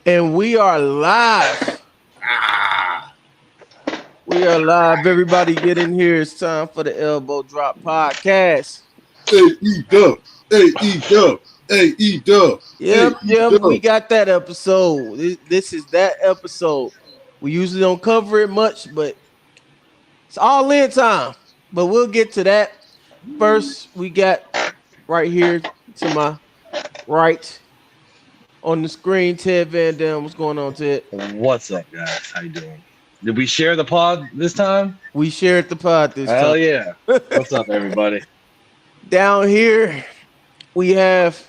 And we are live. Ah, We are live. Everybody get in here. It's time for the Elbow Drop Podcast. AEW, AEW, AEW, Yep. We AEW. got that episode. This is that episode. We usually don't cover it much, but it's all in time. But we'll get to that. First, we got right here to my right on the screen, Ted Van Dam. What's going on, Ted? What's up, guys? How you doing? Did we share the pod this time? We shared the pod this Hell time. yeah. What's up, everybody? Down here, we have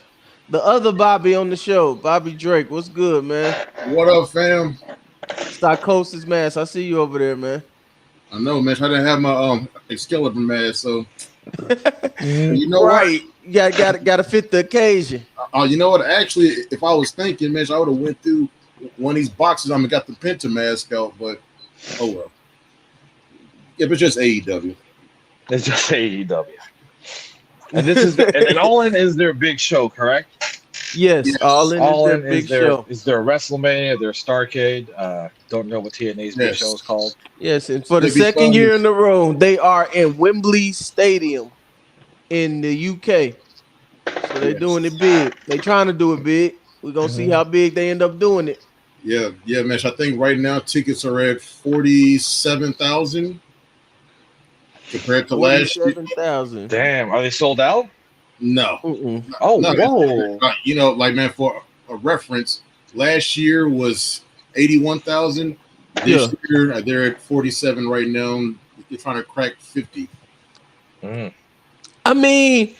the other Bobby on the show, Bobby Drake. What's good, man? What up, fam? Psychosis mask. I see you over there, man. I know, man. I didn't have my skeleton mask, so you know Right. You gotta fit the occasion. what? You know what? Actually, if I was thinking, man, I would have went through one of these boxes. I got the Penta mask out, but oh well. Yeah, but just AEW. It's just AEW. And this is and All In is their big show, correct? Yes, Yes. all in All is In their big is their show. is their WrestleMania, their Starcade. Don't know what TNA's big Yes. show is called. Yes, and for the It'd be second fun. year in a row, they are in Wembley Stadium in the UK. So they're Yes. doing it big. They trying to do it big. We're gonna see how big they end up doing it. Yeah, man. I think right now tickets are at 47,000 compared to last year. 47,000. Damn, are they sold out? No. Oh, No, whoa. You know, like, man, for a reference, last year was 81,000. This year, they're at 47 right now. They're trying to crack 50. Mm. I mean,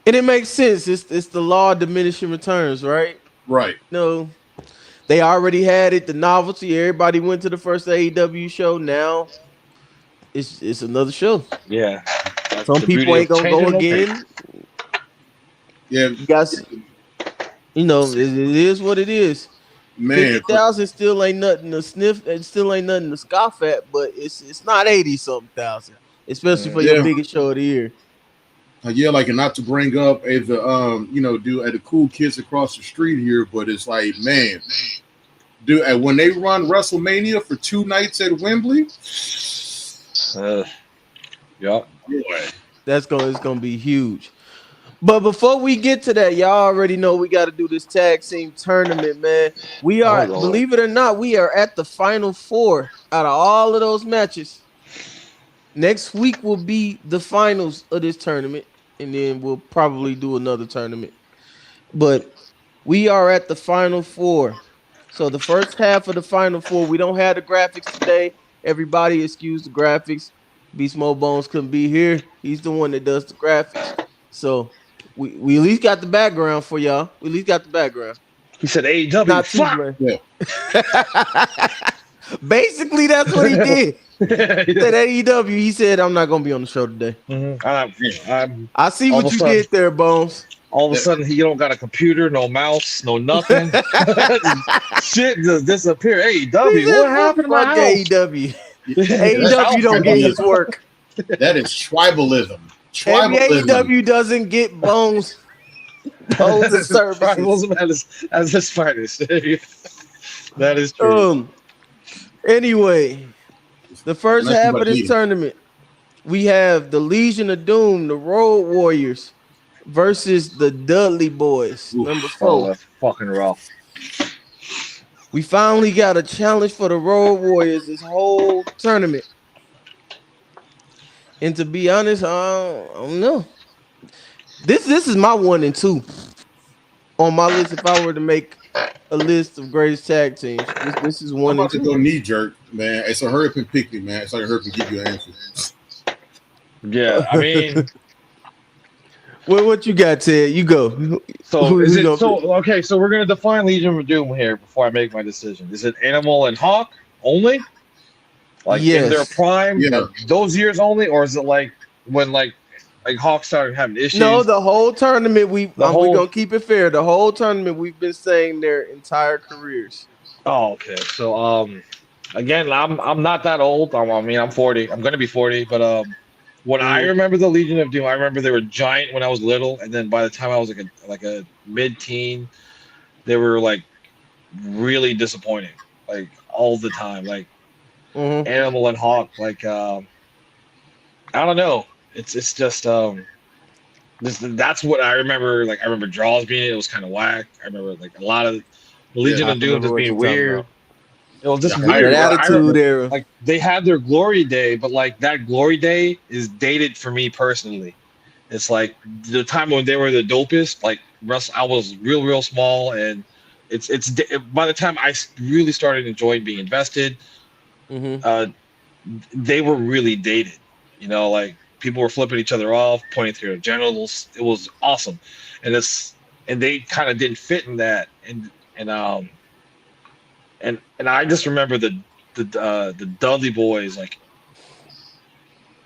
and it makes sense. It's the law of diminishing returns, right? Right. No, they already had it. The novelty. Everybody went to the first AEW show. Now it's another show. Yeah. That's Some the people beauty ain't of gonna go changing the again. Yeah, You guys, it is what it is. man. 50,000 still ain't nothing to sniff. It still ain't nothing to scoff at. But it's not 80-something thousand, especially for your Yeah. biggest show of the year. Yeah, like, and not to bring up dude, at the cool kids across the street here, but it's like, man, dude, and when they run WrestleMania for 2 nights at Wembley, Yep. boy, It's gonna be huge. But before we get to that, y'all already know we got to do this tag team tournament, man. We are, Oh, Lord. believe it or not, we are at the final 4 out of all of those matches. Next week will be the finals of this tournament, and then we'll probably do another tournament. But we are at the final 4. So the first half of the final 4, we don't have the graphics today. Everybody excuse the graphics. Beast Mo Bones couldn't be here. He's the one that does the graphics. So we at least got the background for y'all. We at least got the background. He said AEW. Not too Fuck. much. Yeah. Basically, that's what he did. He said Mhm. AEW. He said, I'm not gonna be on the show today. I'm I see All what of a you sudden- did there, Bones. all of a sudden he don't got a computer, no mouse, no nothing. Shit just disappear. AEW, what happened to my Fuck house? AEW. That's AEW don't get his work. that is tribalism. Every Tribalism. AEW doesn't get Bones. Bones and services. Tribalism as his finest. That is true. Anyway, the first Nothing half but of this heat. tournament, we have the Legion of Doom, the Road Warriors, versus the Dudley Boys. Oof. Number Oh, 4. that's fucking rough. We finally got a challenge for the Road Warriors this whole tournament. And to be honest, I don't know. This is my 1 and 2 on my list. If I were to make a list of greatest tag teams, this is I'm 1 and about to 2. go knee jerk, man. It's a hurry up and pick me, man. It's like a hurry up and give you an answer. Yeah, I mean, Well, what you got, Ted? You go. so Who is you it gonna so okay? So we're gonna define Legion of Doom here before I make my decision. Is it Animal and Hawk only, like Yes. in their prime, Yeah. those years only, or is it like when like Hawk started having issues? No, the whole tournament we're whole- gonna keep it fair. The whole tournament we've been saying their entire careers. Oh, okay. So again, I'm not that old. I mean, I'm 40. I'm gonna be 40, but when I remember the Legion of Doom, I remember they were giant when I was little, and then by the time I was like a mid-teen, they were like really disappointing, like all the time. Like Mm-hmm. Animal and Hawk, like I don't know. It's just that's what I remember. Like I remember Draws being it was kind of whack. I remember like a lot of Yeah, Legion I of Doom remember just what you're being talking weird. about. It was yeah, just That weird. I attitude era. Like they had their glory day, but like that glory day is dated for me personally. It's like the time when they were the dopest. Like Russ, I was real small, and by the time really started enjoying being invested, Mm-hmm. uh, they were really dated. You know, like people were flipping each other off, pointing to their genitals. It was awesome, and they kind of didn't fit in that, and I just remember the Dudley boys. Like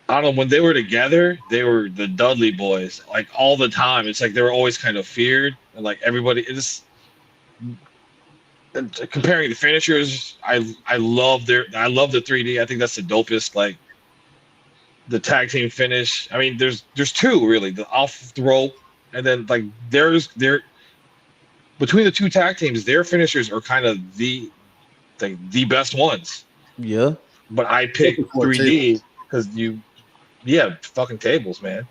I don't know, when they were together, they were the Dudley boys like all the time. It's like they were always kind of feared, and like everybody. It's comparing the finishers. I love the 3D. I think that's the dopest. Like the tag team finish. I mean, there's two really, the off the rope, and then like there between the two tag teams, their finishers are kind of the best ones. Yeah. But I looking picked for a table. 3D because yeah, fucking tables, man.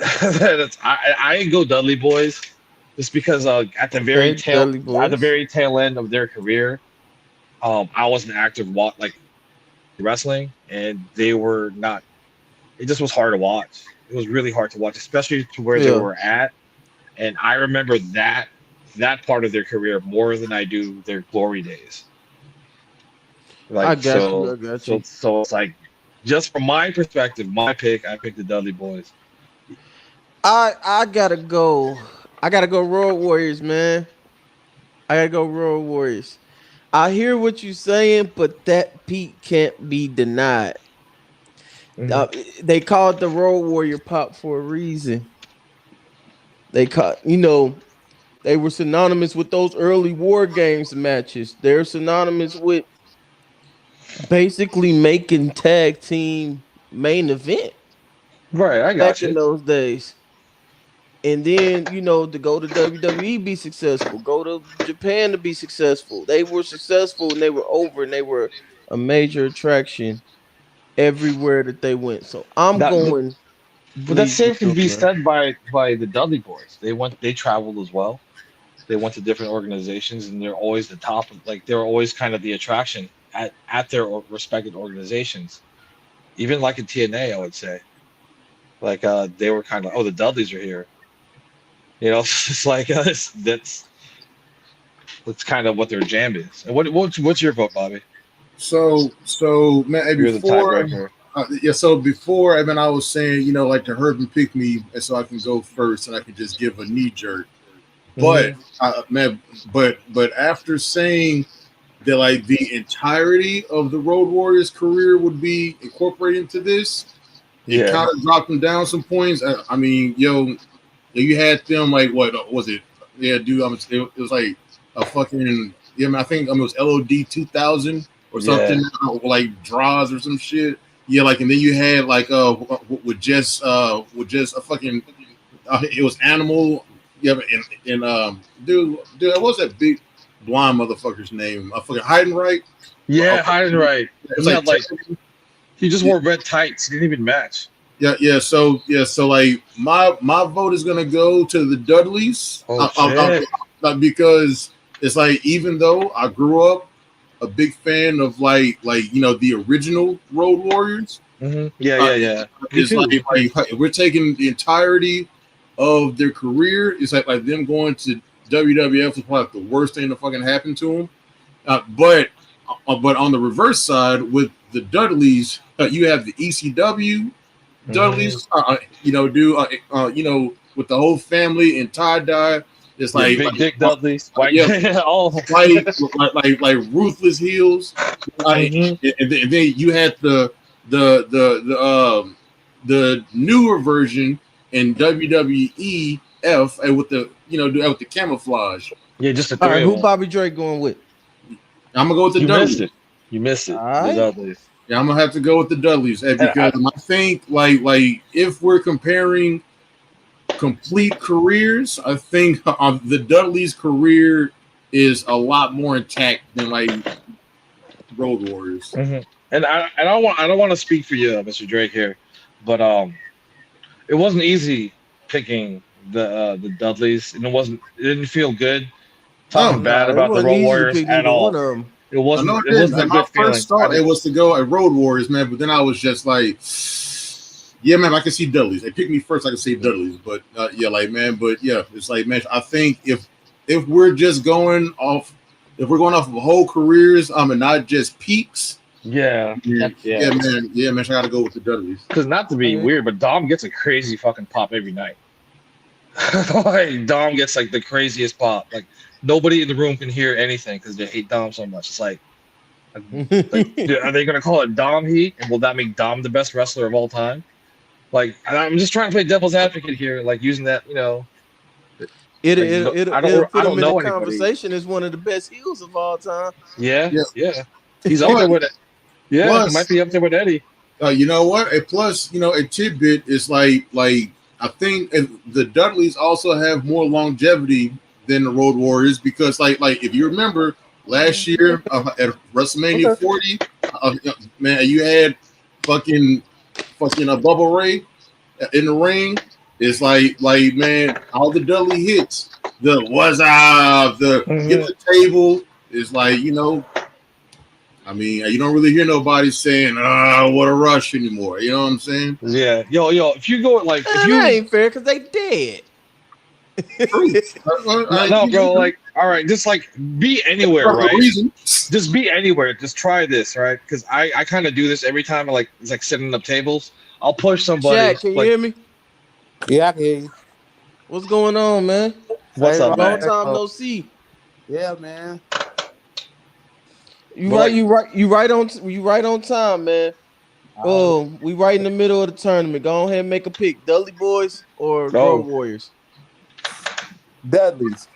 I didn't go Dudley Boys just because Okay. Dudley at the boys. very tail end of their career, I was an active like wrestling, and they were not. It just was hard to watch. It was really hard to watch, especially to where they Yeah. were at. And I remember that part of their career more than I do their glory days. I Like got you. I got you. so it's like just from my perspective, my pick, I picked the Dudley Boys. I gotta go. I gotta go Road Warriors, man. I gotta go Road Warriors. I hear what you're saying, but that peak can't be denied. Mhm. Uh, they call it the Road Warrior pop for a reason. They call, they were synonymous with those early War Games matches. They're synonymous with basically making tag team main event Right, I back got in you. those days. And then, to go to WWE be successful, go to Japan to be successful. They were successful and they were over and they were a major attraction everywhere that they went. So I'm That going but that Legion same of can Doom, be man. said by the Dudley Boys. They traveled as well. They went to different organizations, and they're always the top. Like they're always kind of the attraction at their respected organizations. Even like in TNA, I would say, like they were kind of, oh, the Dudleys are here. You know, it's like that's kind of what their jam is. And what's your vote, Bobby? So man, You're the tiebreaker. before, I mean, I was saying, like the Herb and pick me, and so I can go first, and I can just give a knee jerk. But Hmm. man, but after saying that, like the entirety of the Road Warriors career would be incorporated into this, it Yeah, kind of dropped them down some points. I mean, you had them like what was it? Yeah, dude, it was like a fucking yeah. I think it was LOD 2000 or yeah, something, like draws or some shit. Yeah, like and then you had like with just a fucking it was animal. Yeah, and dude, what was that big blonde motherfucker's name? I fucking hiding right. yeah. Hiding right. It's He like had like he just wore red tights. He didn't even match. So like my vote is gonna go to the Dudleys, Oh shit. because it's like even though I grew up a big fan of like the original Road Warriors, Yeah, uh, yeah, yeah. Me it's too. like we're taking the entirety of their career. It's like them going to WWF was probably the worst thing to fucking happen to them. But on the reverse side with the Dudleys, you have the ECW Hmm. Dudleys, with the whole family in tie dye. It's Yeah, big dick Dudleys, white. yeah, All. like ruthless heels. Hmm. And then you had the newer version in WWEF with the camouflage. Yeah, just the All right, three of who them. Bobby Drake going with? I'm gonna go with the You missed Dudleys. it. You missed All it. The right. Dudleys. Yeah, I'm gonna have to go with the Dudleys, And because I think like if we're comparing complete careers, I think the Dudleys' career is a lot more intact than like Road Warriors. And I don't want to speak for you, Mr. Drake here, but it wasn't easy picking the Dudleys, and it didn't feel good talking No, bad Nah, it about the wasn't Road easy to Warriors pick at either one all. of them. It I know wasn't it didn't. a My good feeling. first thought it was to go at Road Warriors, man, but then I was just like, yeah, man, I can see Dudleys. They picked me first, I can see Dudleys, but yeah, like, man, but yeah, it's like, man, I think if we're just going off, if we're going off of whole careers, and not just peaks, Yeah, man, I gotta go with the Dudleys. Because not to be weird, but Dom gets a crazy fucking pop every night. Like Dom gets like the craziest pop. Like nobody in the room can hear anything because they hate Dom so much. It's like are they gonna call it Dom heat? And will that make Dom the best wrestler of all time? Like I'm just trying to play devil's advocate here, like using that, you know. It'll put him in the know anybody. conversation as one of the best heels of all time. Yeah. He's up there with it. Yeah, Plus, he might be up there with Eddie. You know what? And plus, you know, a tidbit is like I think the Dudleys also have more longevity than the Road Warriors because, like if you remember last year at WrestleMania 40, man, you had fucking Bubba Ray in the ring. It's like man, all the Dudley hits, the was the get the table is like, you know. I mean, you don't really hear nobody saying, what a rush anymore. You know what I'm saying? Yeah. Yo, if you go like if you that ain't fair because they dead. no, bro, like, all right, just like be anywhere, right? Just be anywhere. Just try this, right? Because I kind of do this every time I it's like setting up tables. I'll push somebody. Jack, can you hear me? Yeah, I can hear you. What's going on, man? What's up, Long man? time no see. Yeah, man. You right on time, man. We right in the middle of the tournament. Go ahead and make a pick. Dudley Boys or Road Warriors? Dudleys.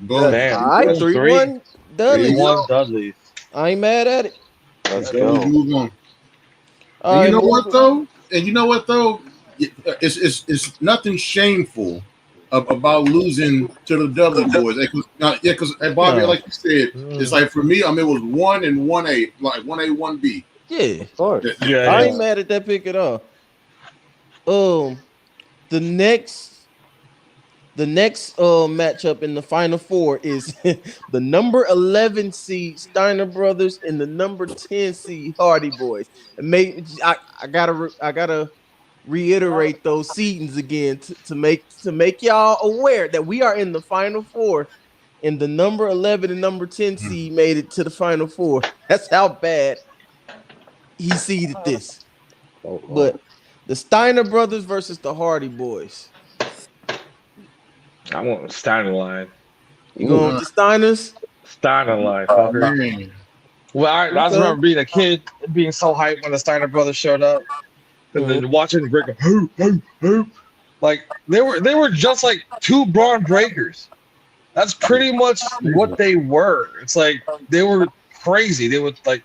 Damn. All right, 3-1 Dudleys. 3-1 Dudleys. I ain't mad at it. Let's go. Move on. And you know what though? It's nothing shameful about losing to the Dudley Boys. Because Bobby, like you said, it's like for me, it was 1 and 1A, like 1A, 1B. Yeah, of course. I ain't mad at that pick at all. The next matchup in the Final Four is the number 11 seed Steiner Brothers and the number 10 seed Hardy Boys. And I gotta reiterate those seedings again to make y'all aware that we are in the Final Four, and the number 11 and number 10 seed made it to the Final Four. That's how bad he seeded this. But the Steiner Brothers versus the Hardy Boys. I want Steiner line. You going with the Steiners? Steiner line, fucker. Well, I remember being a kid and being so hyped when the Steiner brothers showed up, and then watching Rick go, who, like they were just like two Braun Breakers. That's pretty much what they were. It's like they were crazy. They would like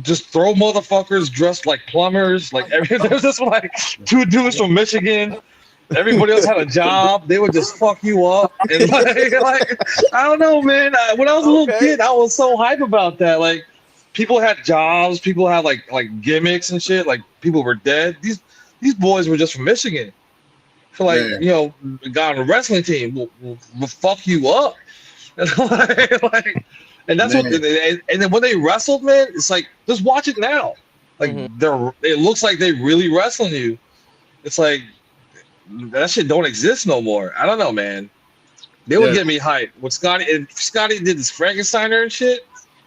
just throw motherfuckers dressed like plumbers. Like there's just like two dudes from Michigan. Everybody else had a job. They would just fuck you up. And like I don't know, man. When I was a little kid, I was so hype about that. Like people had jobs. People had like gimmicks and shit. Like people were dead. These boys were just from Michigan. So like you know, a guy on a wrestling team will fuck you up. like, and that's what. And then when they wrestled, man, it's like just watch it now. Like it looks like they really wrestling you. It's like. That shit don't exist no more. I don't know, man. They would get me hyped. When Scotty did this Frankensteiner and shit.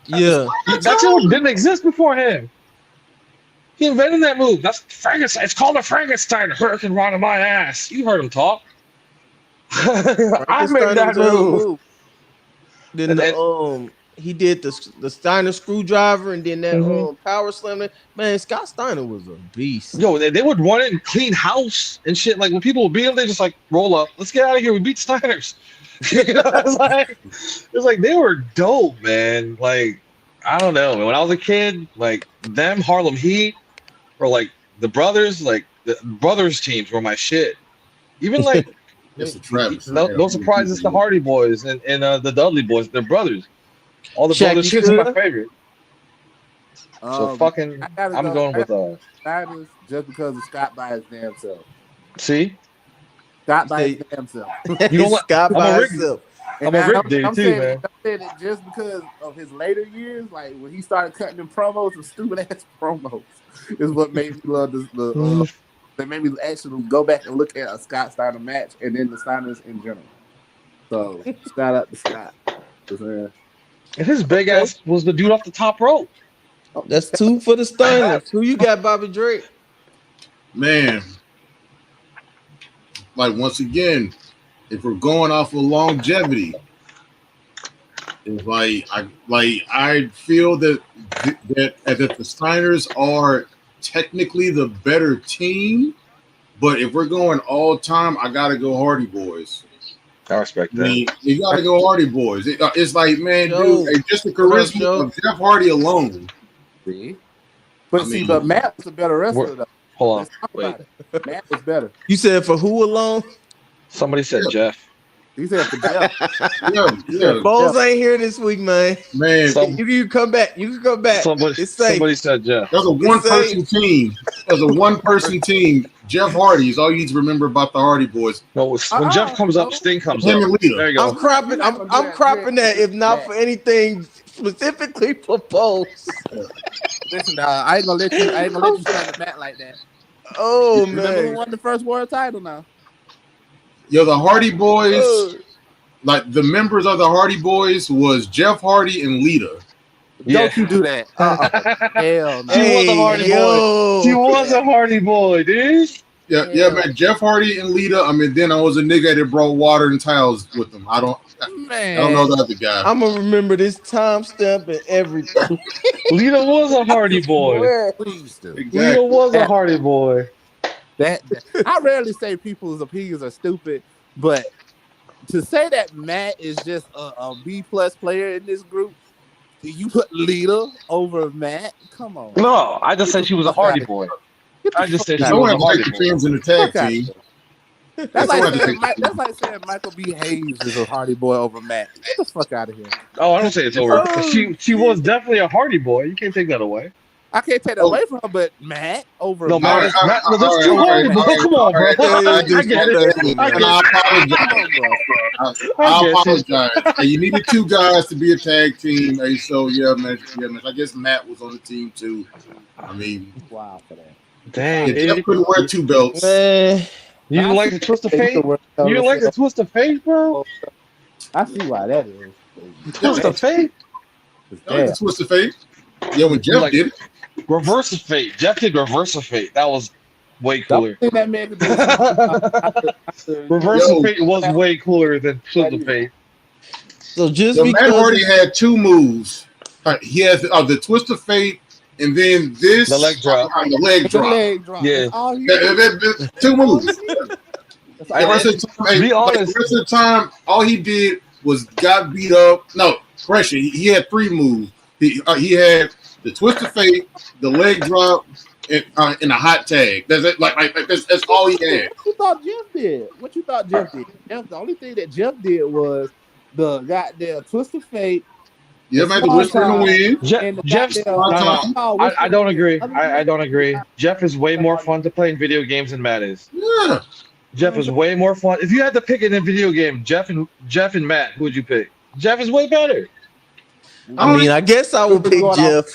Yeah. That shit didn't exist before him. He invented that move. That's Frankenstein. It's called a Frankensteiner. Hurricane run on my ass. You heard him talk. I made that move. Then he did the Steiner screwdriver and then that power slam. Man, Scott Steiner was a beast. Yo, they would run in and clean house and shit. Like when people would beat him, they just like roll up. Let's get out of here. We beat Steiners. You know, it's like they were dope, man. Like I don't know. When I was a kid, like them Harlem Heat or like the brothers, like the brothers teams were my shit. Even like It's a travesty. No surprise, it's the Hardy Boys and the Dudley Boys. They're brothers. All the Shaq, brothers you shits are my good? favorite. So fucking, I gotta I'm go. going I with gotta Niners just because of Scott by his damn self. see, Scott by his Say- damn self. you know what? Scott I'm by a Rick. himself. I'm a Rick dude too, man. I'm saying it just because of his later years, like when he started cutting them promos, the stupid ass promos, is what made me love that made me actually go back and look at a Scott Steiner match and then the Steiners in general. So shout out to Scott. And his big ass was the dude off the top rope. That's 2 for the Steiners. Who you got, Bobby Drake? Man, like once again, if we're going off of longevity, it's I feel that the Steiners are technically the better team, but if we're going all time, I gotta go Hardy Boys. I respect that. I mean, you gotta go Hardy Boys. It's like, man, Yo. dude, just the charisma Yo. of Jeff Hardy alone. See? But Matt was a better wrestler though. Hold on, Let's talk wait. about it. Matt was better. You said for who alone? Somebody said Jeff. He said for Jeff. Yeah, Bowles ain't here this week, man. man. Some- You can come back. You can come back. Somebody It's safe. said Jeff. That's a one-person team. That's a one-person team. Jeff Hardy is all you need to remember about the Hardy Boys. No, when Jeff comes up, Sting comes Him up. and Lita. There you go. I'm cropping. I'm cropping that. If not for anything specifically for Bowles. Listen, I ain't gonna let you stand the Matt like that. Oh Remember who man. won the first world title now? Yo, the Hardy Boys, like the members of the Hardy Boys was Jeff Hardy and Lita. Yeah. Don't you do that. Hell no. She was a Hardy boy. She boy. was a Hardy boy, dude. Yeah, man. Jeff Hardy and Lita. I mean, then I was a nigga that brought water and towels with them. I don't know the other guy. I'm gonna remember this timestamp and everything. Lita was a Hardy boy. Please do. Lita was a Hardy boy. That I rarely say people's opinions are stupid, but to say that Matt is just a B plus player in this group, you put Lita over Matt? Come on. No, I just said she was a Hardy boy. I just said she No was a one likes Hardy the boy. teams in the tag team. That's like saying Michael B. Hayes is a Hardy boy over Matt. Get the fuck out of here. Oh, I don't say it's over. She was definitely a Hardy boy. You can't take that away. I can't take that away from her, but Matt over No, Matt. Matt, no, there's two Hardy boys. Come on, bro. I get it. I apologize. Hey, you needed two guys to be a tag team. Hey, so yeah, man. I guess Matt was on the team too. I mean, wow for that. Dang, yeah, Jeff couldn't wear two belts. Man. you didn't like the twist of fate? You didn't like the twist of fate, bro? I see why that is. Twist of fate? That was a twist of fate. Yeah, when Jeff did it. Reverse of fate. Jeff did reverse of fate. That was way cooler. That man could do. Reverse of fate was way cooler than twist of fate. So just So because Matt Hardy had two moves. He has the twist of fate, and then this The leg drop. The leg drop. Yeah. Two moves. The rest of the time, all he did was got beat up. No, correction. He had three moves. He had the twist of fate, the leg drop, and a hot tag. That's it. That's all he had. What you thought Jeff did? What you thought Jeff did? The only thing that Jeff did was the goddamn twist of fate. Yeah, man, the whisper in the wind. Jeff's. I don't agree. I don't agree. Jeff is way more fun to play in video games than Matt is. Yeah. Jeff is way more fun. If you had to pick in a video game, Jeff and Matt, who would you pick? Jeff is way better. I mean, I guess I would pick Jeff.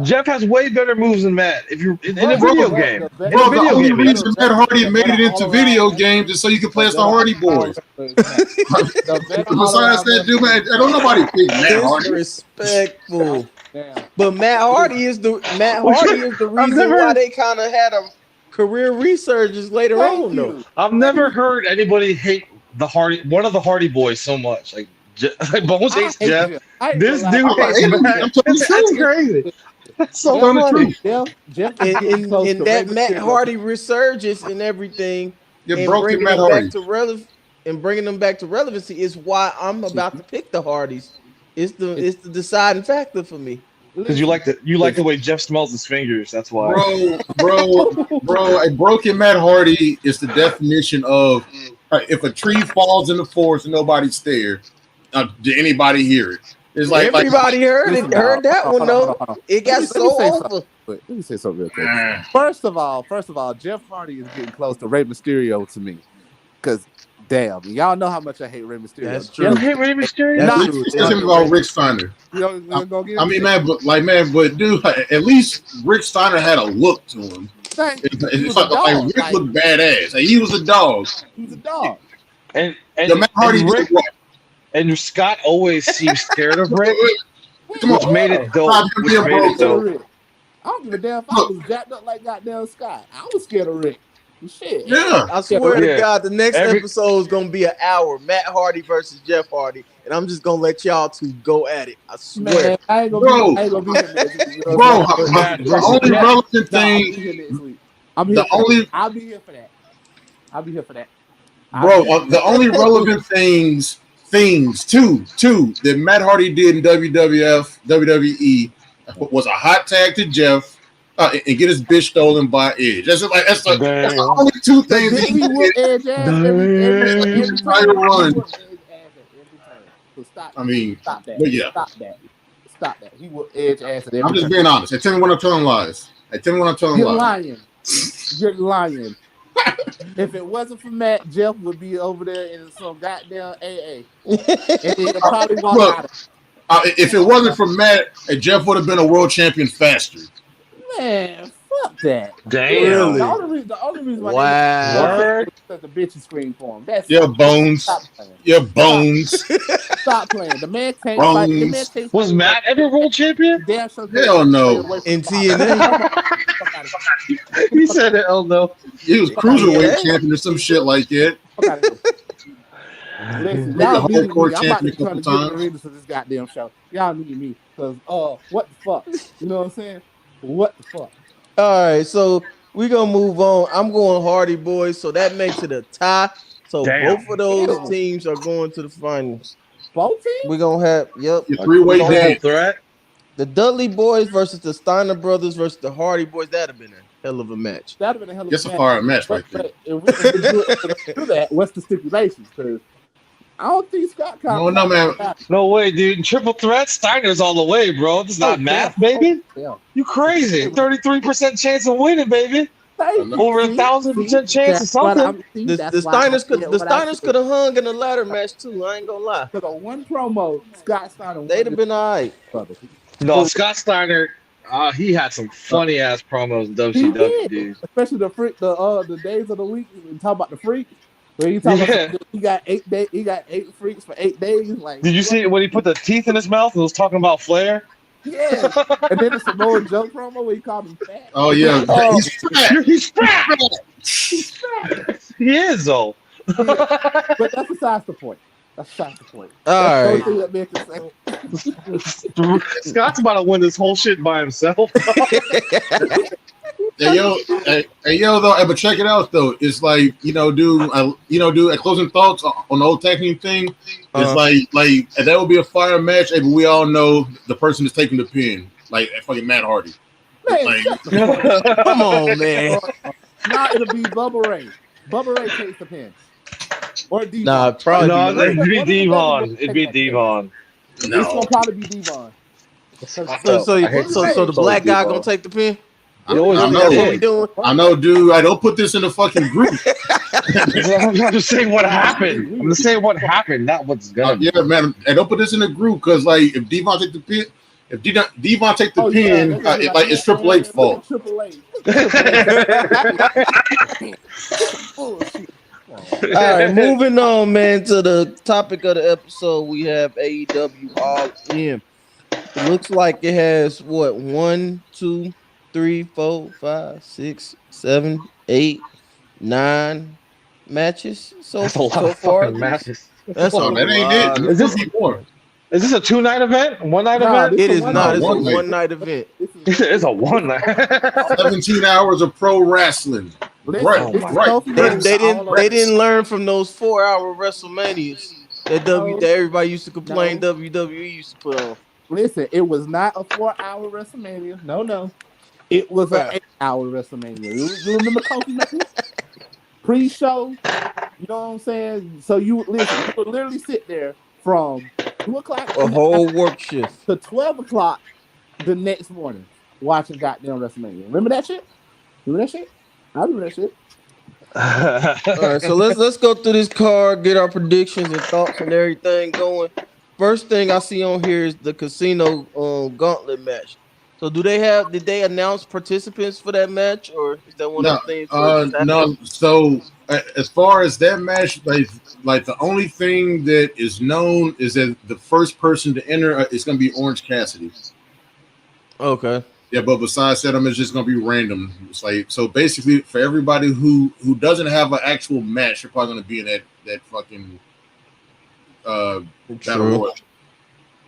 Jeff has way better moves than Matt. If you're in a video game, Bro, the only reason Matt Hardy made it into video games is so you can play as the Hardy Boys. Besides that, dude, man, I don't nobody pick Matt Hardy. Disrespectful. But Matt Hardy is the reason why they kind of had a career resurgence later on. Though I've never heard anybody hate one of the Hardy Boys so much. Like Bones hates Jeff. This dude hates Matt. That's crazy. That's so funny. Jeff in that Matt Hardy resurgence and everything, and bringing them back to relevancy is why I'm about to pick the Hardys. It's the deciding factor for me. Because you like the way Jeff smells his fingers. That's why. Bro, a broken Matt Hardy is the definition of if a tree falls in the forest and nobody's there, did anybody hear it? It's Everybody heard that one though. It got so over. Let me say something real quick. First of all, Jeff Hardy is getting close to Rey Mysterio to me. Because, damn, y'all know how much I hate Rey Mysterio. That's true. You hate Rey Mysterio? That's true. It's about Rick Steiner. I mean, man, but dude, at least Rick Steiner had a look to him. It's like Rick looked badass. Like, he was a dog. He was a dog. And Matt Hardy Rick, and Scott always seemed scared of Rick, Come which on. made it dope. I don't give a damn if I was jacked up like goddamn Scott. I was scared of Rick. Shit. Yeah. I swear to God, the next episode is gonna be an hour. Matt Hardy versus Jeff Hardy, and I'm just gonna let y'all two go at it. I swear. Man, I ain't gonna be here next week. Bro, the only relevant thing. I'll be here for that. Bro, the only relevant things that Matt Hardy did in WWE was a hot tag to Jeff and get his bitch stolen by Edge. That's the only two things he would Edge ass every run. So stop. I mean, stop that. But yeah. Stop that. He would Edge ass at every I'm just being honest. Hey, tell me when I'm telling lies. You're lying. If it wasn't for Matt, Jeff would be over there in some goddamn AA. And he'd probably walk out of it. If it wasn't for Matt, Jeff would have been a world champion faster. Man, fuck that. Damn. Really? The only reason why Wow. that the bitches scream for him. That's Your bones. Your bones. Stop playing. The man can't fight. The man can't Was Matt ever world champion? Damn sure Hell no. In TNA. He said hell no. He was cruiserweight champion or some shit like that. Listen, Y'all y'all need me. hardcore I'm about to champion a try to couple get the times. readers for this goddamn show. Y'all need me. Because, what the fuck? You know what I'm saying? What the fuck? All right, so we're gonna move on. I'm going Hardy Boys, so that makes it a tie. So both of those teams are going to the finals. Both teams? We're gonna have Your three-way dance. Threat. the Dudley Boys versus the Steiner Brothers versus the Hardy Boys. That'd have been a hell of a match. That'd have been a hell of That's a a match. fire match right there. But if we do that, what's the stipulations? Because I don't think Scott No, man. No way, dude. Triple threat, Steiner's all the way, bro. This is not math, baby. Yeah. You crazy. 33% chance of winning, baby. Over 1,000% chance of something. The Steiners could have hung in the ladder match too. I ain't gonna lie. For the one promo, Scott Steiner They'd have been all right. No, Scott Steiner, he had some funny ass promos in WCW, dude. Especially the days of the week. We talk about the freak. Where he talking about he got 8 days. He got 8 freaks for 8 days. Like, did you see when he put the teeth in his mouth and was talking about Flair? Yeah. And then the Samoa Joe promo where he called him fat. Oh yeah, He's fat. He is though. Yeah. But that's besides the point. All right. Scott's about to win this whole shit by himself. Hey yo, though. But check it out though. It's like dude. Closing thoughts on the whole tag team thing. It's like that would be a fire match. But we all know the person is taking the pin, like fucking Matt Hardy. Man, Come on, man. now it'll be Bubba Ray. Bubba Ray takes the pin. Or Devon. Nah, probably. No, it'd be Devon. It'd be Devon. It's gonna probably be Devon. So the black guy gonna take the pin? I know, dude. I don't put this in the fucking group. I'm just saying what happened. I'm just saying what happened, not what's gonna. Yeah, man. And don't put this in the group because, like, if Devon take the pin, it's Triple H's fault. Triple H. All right, moving on, man, to the topic of the episode. We have AEW All In. It looks like it has 1, 2, 3, 4, 5, 6, 7, 8, 9 matches so far. Matches. That's all. That ain't it. Is this a 2-night event? 1-night event? It is not. It's a one-night. one-night event. It's a 1 night. 17 hours of pro wrestling. Right. They didn't learn from those 4-hour WrestleManias that everybody used to complain WWE used to put on. Listen, it was not a 4-hour WrestleMania. No. It was an 8-hour WrestleMania. You remember Kofi Mania? Pre-show, You know what I'm saying? So you listen, you would literally sit there from 2 o'clock A in the afternoon whole work shift. to 12 o'clock the next morning watching goddamn WrestleMania. Remember that shit? Remember that shit? I remember that shit. All right, so let's go through this card, get our predictions and thoughts and everything going. First thing I see on here is the casino gauntlet match. So did they announce participants for that match, or is that one of No, them things where it just happened? no. So as far as that match, like the only thing that is known is that the first person to enter is going to be Orange Cassidy. Okay. Yeah, but besides that, it's just going to be random. It's like so basically for everybody who doesn't have an actual match, they're probably going to be in that fucking uh, battle True. royal.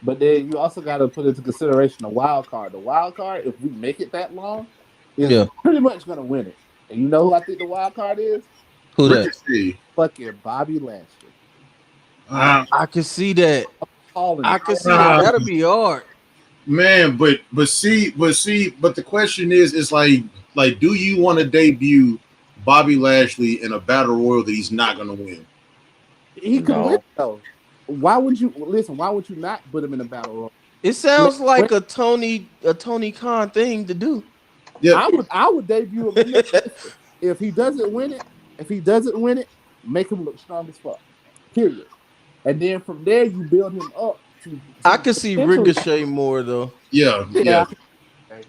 But then you also got to put into consideration the wild card. The wild card, if we make it that long, is Yeah. pretty much going to win it. And you know who I think the wild card is? Who that? Ricochet. Fucking Bobby Lashley. Uh, I can see that. Calling I it. can see that. uh, That'll be hard. Man, but the question is like, do you want to debut Bobby Lashley in a battle royal that he's not going to win? He could win No. though. Why would you listen? Why would you not put him in a battle royal? It sounds like a Tony Khan thing to do. Yeah, I would debut him in there. If he doesn't win it, make him look strong as fuck. Period. And then from there you build him up I to can see potentially. Ricochet more though. yeah, Yeah. yeah.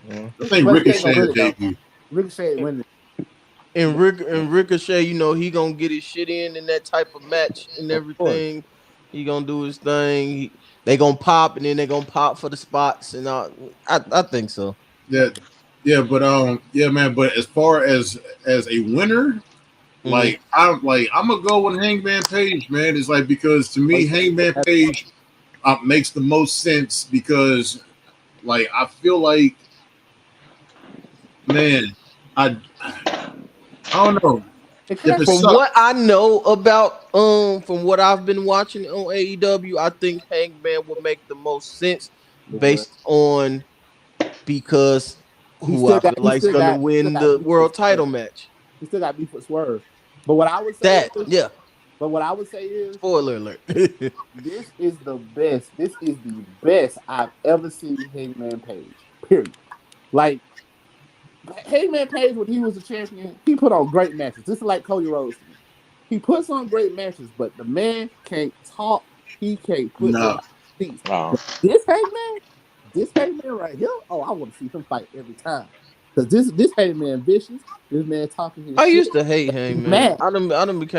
Mm. I think But they ain't Ricochet gonna win will it though. debut. Ricochet ain't winning. And Ricochet, he gonna get his shit in that type of match and Of course. everything. He gonna do his thing. They gonna pop and then they gonna pop for the spots and I think so. Yeah, yeah, but yeah, man. But as far as a winner, Mhm. I'm gonna go with Hangman Page, man. It's like because to Oh, me yeah. Hangman Page makes the most sense because like I feel like man, I I don't know It could if it actually, From sucks. what I know about from what I've been watching on AEW, I think Hangman would make the most sense based on because who I feel like is gonna he still win got the beef with world Swerve. title match. He still got beef with Swerve. But what I would say That, is, yeah. but what I would say is, Spoiler alert. this is the best. This is the best I've ever seen Hangman Page. Period. Like Hangman Page, when he was a champion, he put on great matches. This is like Cody Rhodes to me. He puts on great matches, but the man can't talk. He can't put No, nobody in seats. No. But this Hangman right here, oh, I want to see him fight every time. Because this Hangman vicious. This man talking his I shit. used to hate He Hangman. mad.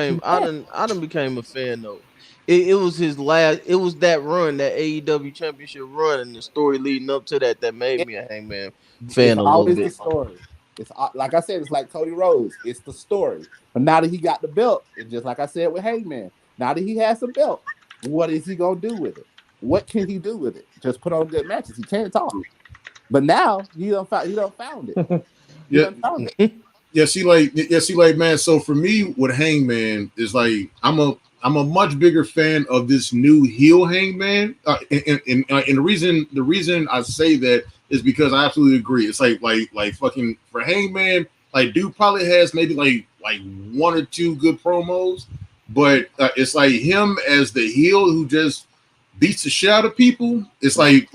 He mad. I done became a fan though. It was his last. It was that run, that AEW championship run, and the story leading up to that made me a Hangman It's fan a little always the bit. story. It's like I said, it's like Cody Rhodes. It's the story. But now that he got the belt, and just like I said with Hangman, now that he has the belt, what is he gonna do with it? What can he do with it? Just put on good matches. He can't talk. But now he don't found it. He yeah, done found it. see, like, man. So for me, with Hangman is like I'm a much bigger fan of this new heel Hangman, and the reason I say that is because I absolutely agree. It's like fucking for Hangman, like dude probably has maybe like one or two good promos, but it's like him as the heel who just beats the shit out of people. It's like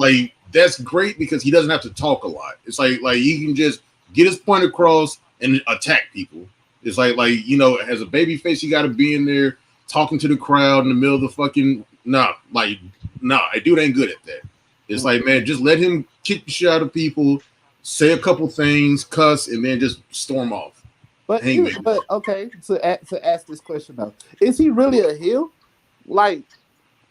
that's great because he doesn't have to talk a lot. It's like he can just get his point across and attack people. It's as a baby face, you got to be in there talking to the crowd in the middle of the fucking a dude ain't good at that. It's like, man, just let him kick the shit out of people, say a couple things, cuss, and then just storm off. Hangman. But okay, to ask this question though, is he really a heel? Like,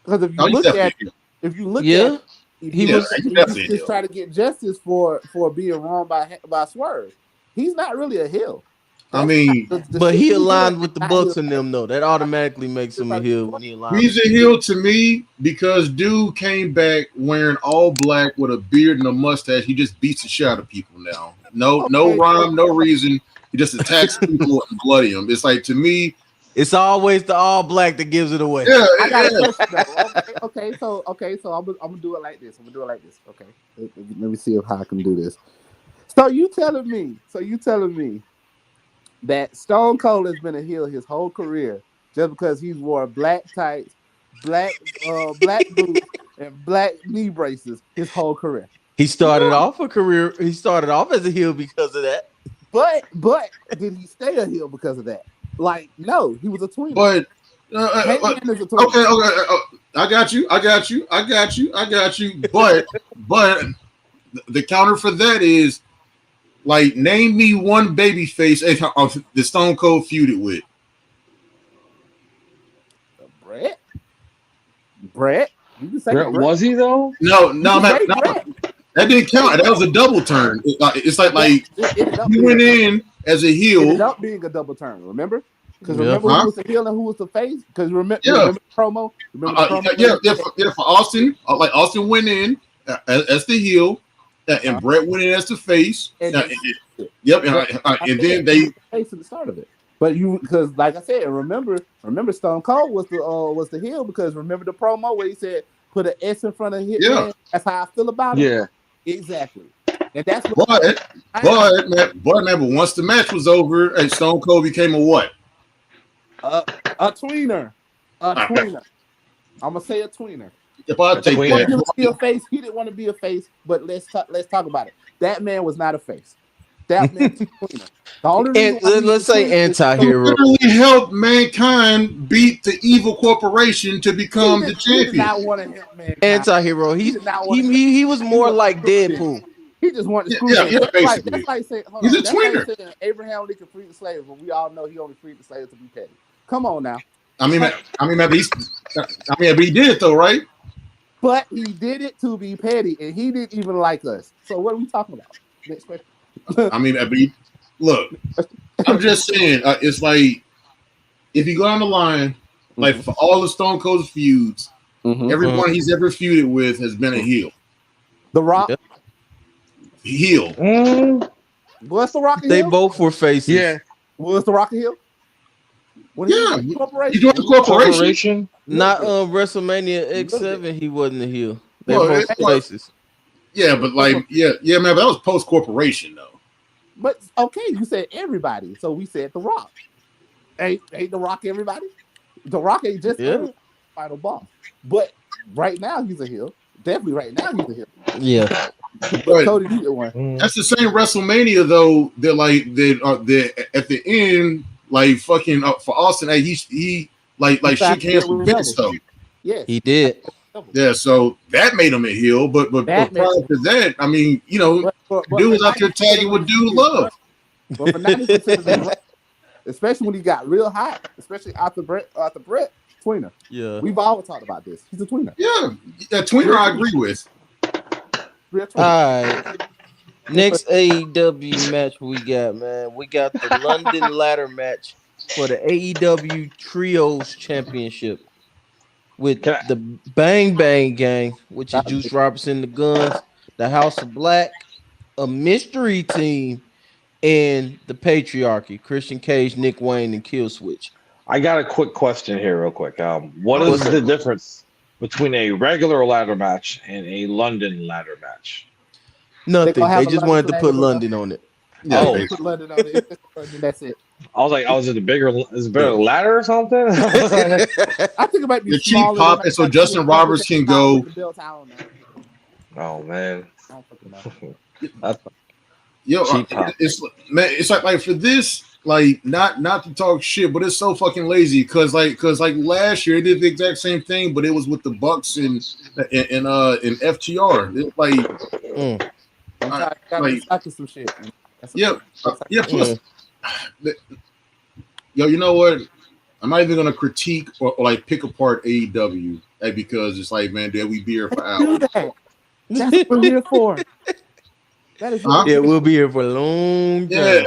because Oh, he's definitely. if you look at Yeah, it, if he you Yeah, was. he's if you definitely a just heel. try to get justice for being wrong by Swerve, he's not really a heel. I That's mean, the But shit he he's doing aligned is with the not heel. Bucks and them though. That automatically makes him a heel when he aligns he's with a them. heel to me because dude came back wearing all black with a beard and a mustache. He just beats the shit out of people now. No Okay, rhyme, no reason. He just attacks people and bloody them. It's like to me, It's always the all black that gives it away. yeah, I got a yeah. question though. So I'm gonna do it like this. Okay, let me see if how I can do this. So you telling me that Stone Cold has been a heel his whole career, just because he wore black tights, black boots, and black knee braces his whole career. He started No, off a career. He started off as a heel because of that. but did he stay a heel because of that? Like, no, he was a tweener. But Hangman is a tweener. okay. I got you. But the counter for that is like name me one babyface the Stone Cold feuded with. Brett. You can say Brett, Brett. was he though? No, Brett. that didn't count. That was a double turn. It's like he went in as a It heel. ended up being a double turn. Remember? Because remember who was the heel and who was the face? Because remember the promo? Remember the promo? For Austin, like Austin went in as the heel, and Brett went in as the face. And then they face at the start of it. But because like I said, remember Stone Cold was the heel because remember the promo where he said put an S in front of hit. Yeah, that's how I feel about it. Yeah, exactly. And that's what. But once the match was over, and Stone Cold became a what? A tweener. I'm gonna say a tweener. If I take that, be a face. He didn't want to be a face, but let's talk about it. That man was not a face. That man was a tweener. The only reason let's say anti-hero literally helped mankind beat the evil corporation to become the champion. He did not want to help mankind. Anti-hero. He was more like Deadpool. He just wanted to screw basically. That's like saying, he's a tweener. Like saying Abraham Lincoln freed the slaves, but we all know he only freed the slaves to be petty. Come on now. But he did it though, right? But he did it to be petty, and he didn't even like us. So what are we talking about? Next question. Look, I'm just saying, it's like if you go down the line, like for all the Stone Cold feuds, everyone he's ever feuded with has been a heel. The Rock. Yep. Heel. What's the Rock? They both were faces. Yeah. Was the Rock a heel? He joined the corporation. Not WrestleMania X7. He wasn't a heel. They were both faces. Yeah, but man, but that was post corporation though. But okay, you said everybody, so we said the Rock. Ain't the Rock everybody? The Rock ain't just final boss. But right now he's a heel. Definitely right now he's a heel. Yeah. But Cody needed one. That's the same WrestleMania though. They're at the end, like fucking for Austin. He shook hands with Vince though. Yes, he did. Yeah, so that made him a heel. But prior to that, I mean, dude was out there tagging with Dude Love. But for 90%, especially when he got real hot, especially after Brett tweener. Yeah, we've always talked about this. He's a tweener. Yeah, tweener I agree with. All right. Next AEW match we got, man. We got the London ladder match for the AEW Trios Championship with the Bang Bang Gang, which is Juice Robinson, the Guns, the House of Black, a mystery team, and the Patriarchy, Christian Cage, Nick Wayne, and Killswitch. I got a quick question here, real quick. What is the difference between a regular ladder match and a London ladder match? Nothing. They just wanted to put London on it. Yeah, put London on it. That's it. I was like, is it a bigger ladder or something? I think it might be the cheap pop, and so Justin Roberts can go. Oh man, it's like for this, like not to talk shit, but it's so fucking lazy because last year it did the exact same thing, but it was with the Bucks and FTR. It's like some shit. Plus, you know what? I'm not even gonna critique or like pick apart AEW because it's like, man, did we be here for hours? That's what we're here for. That is we'll be here for a long time.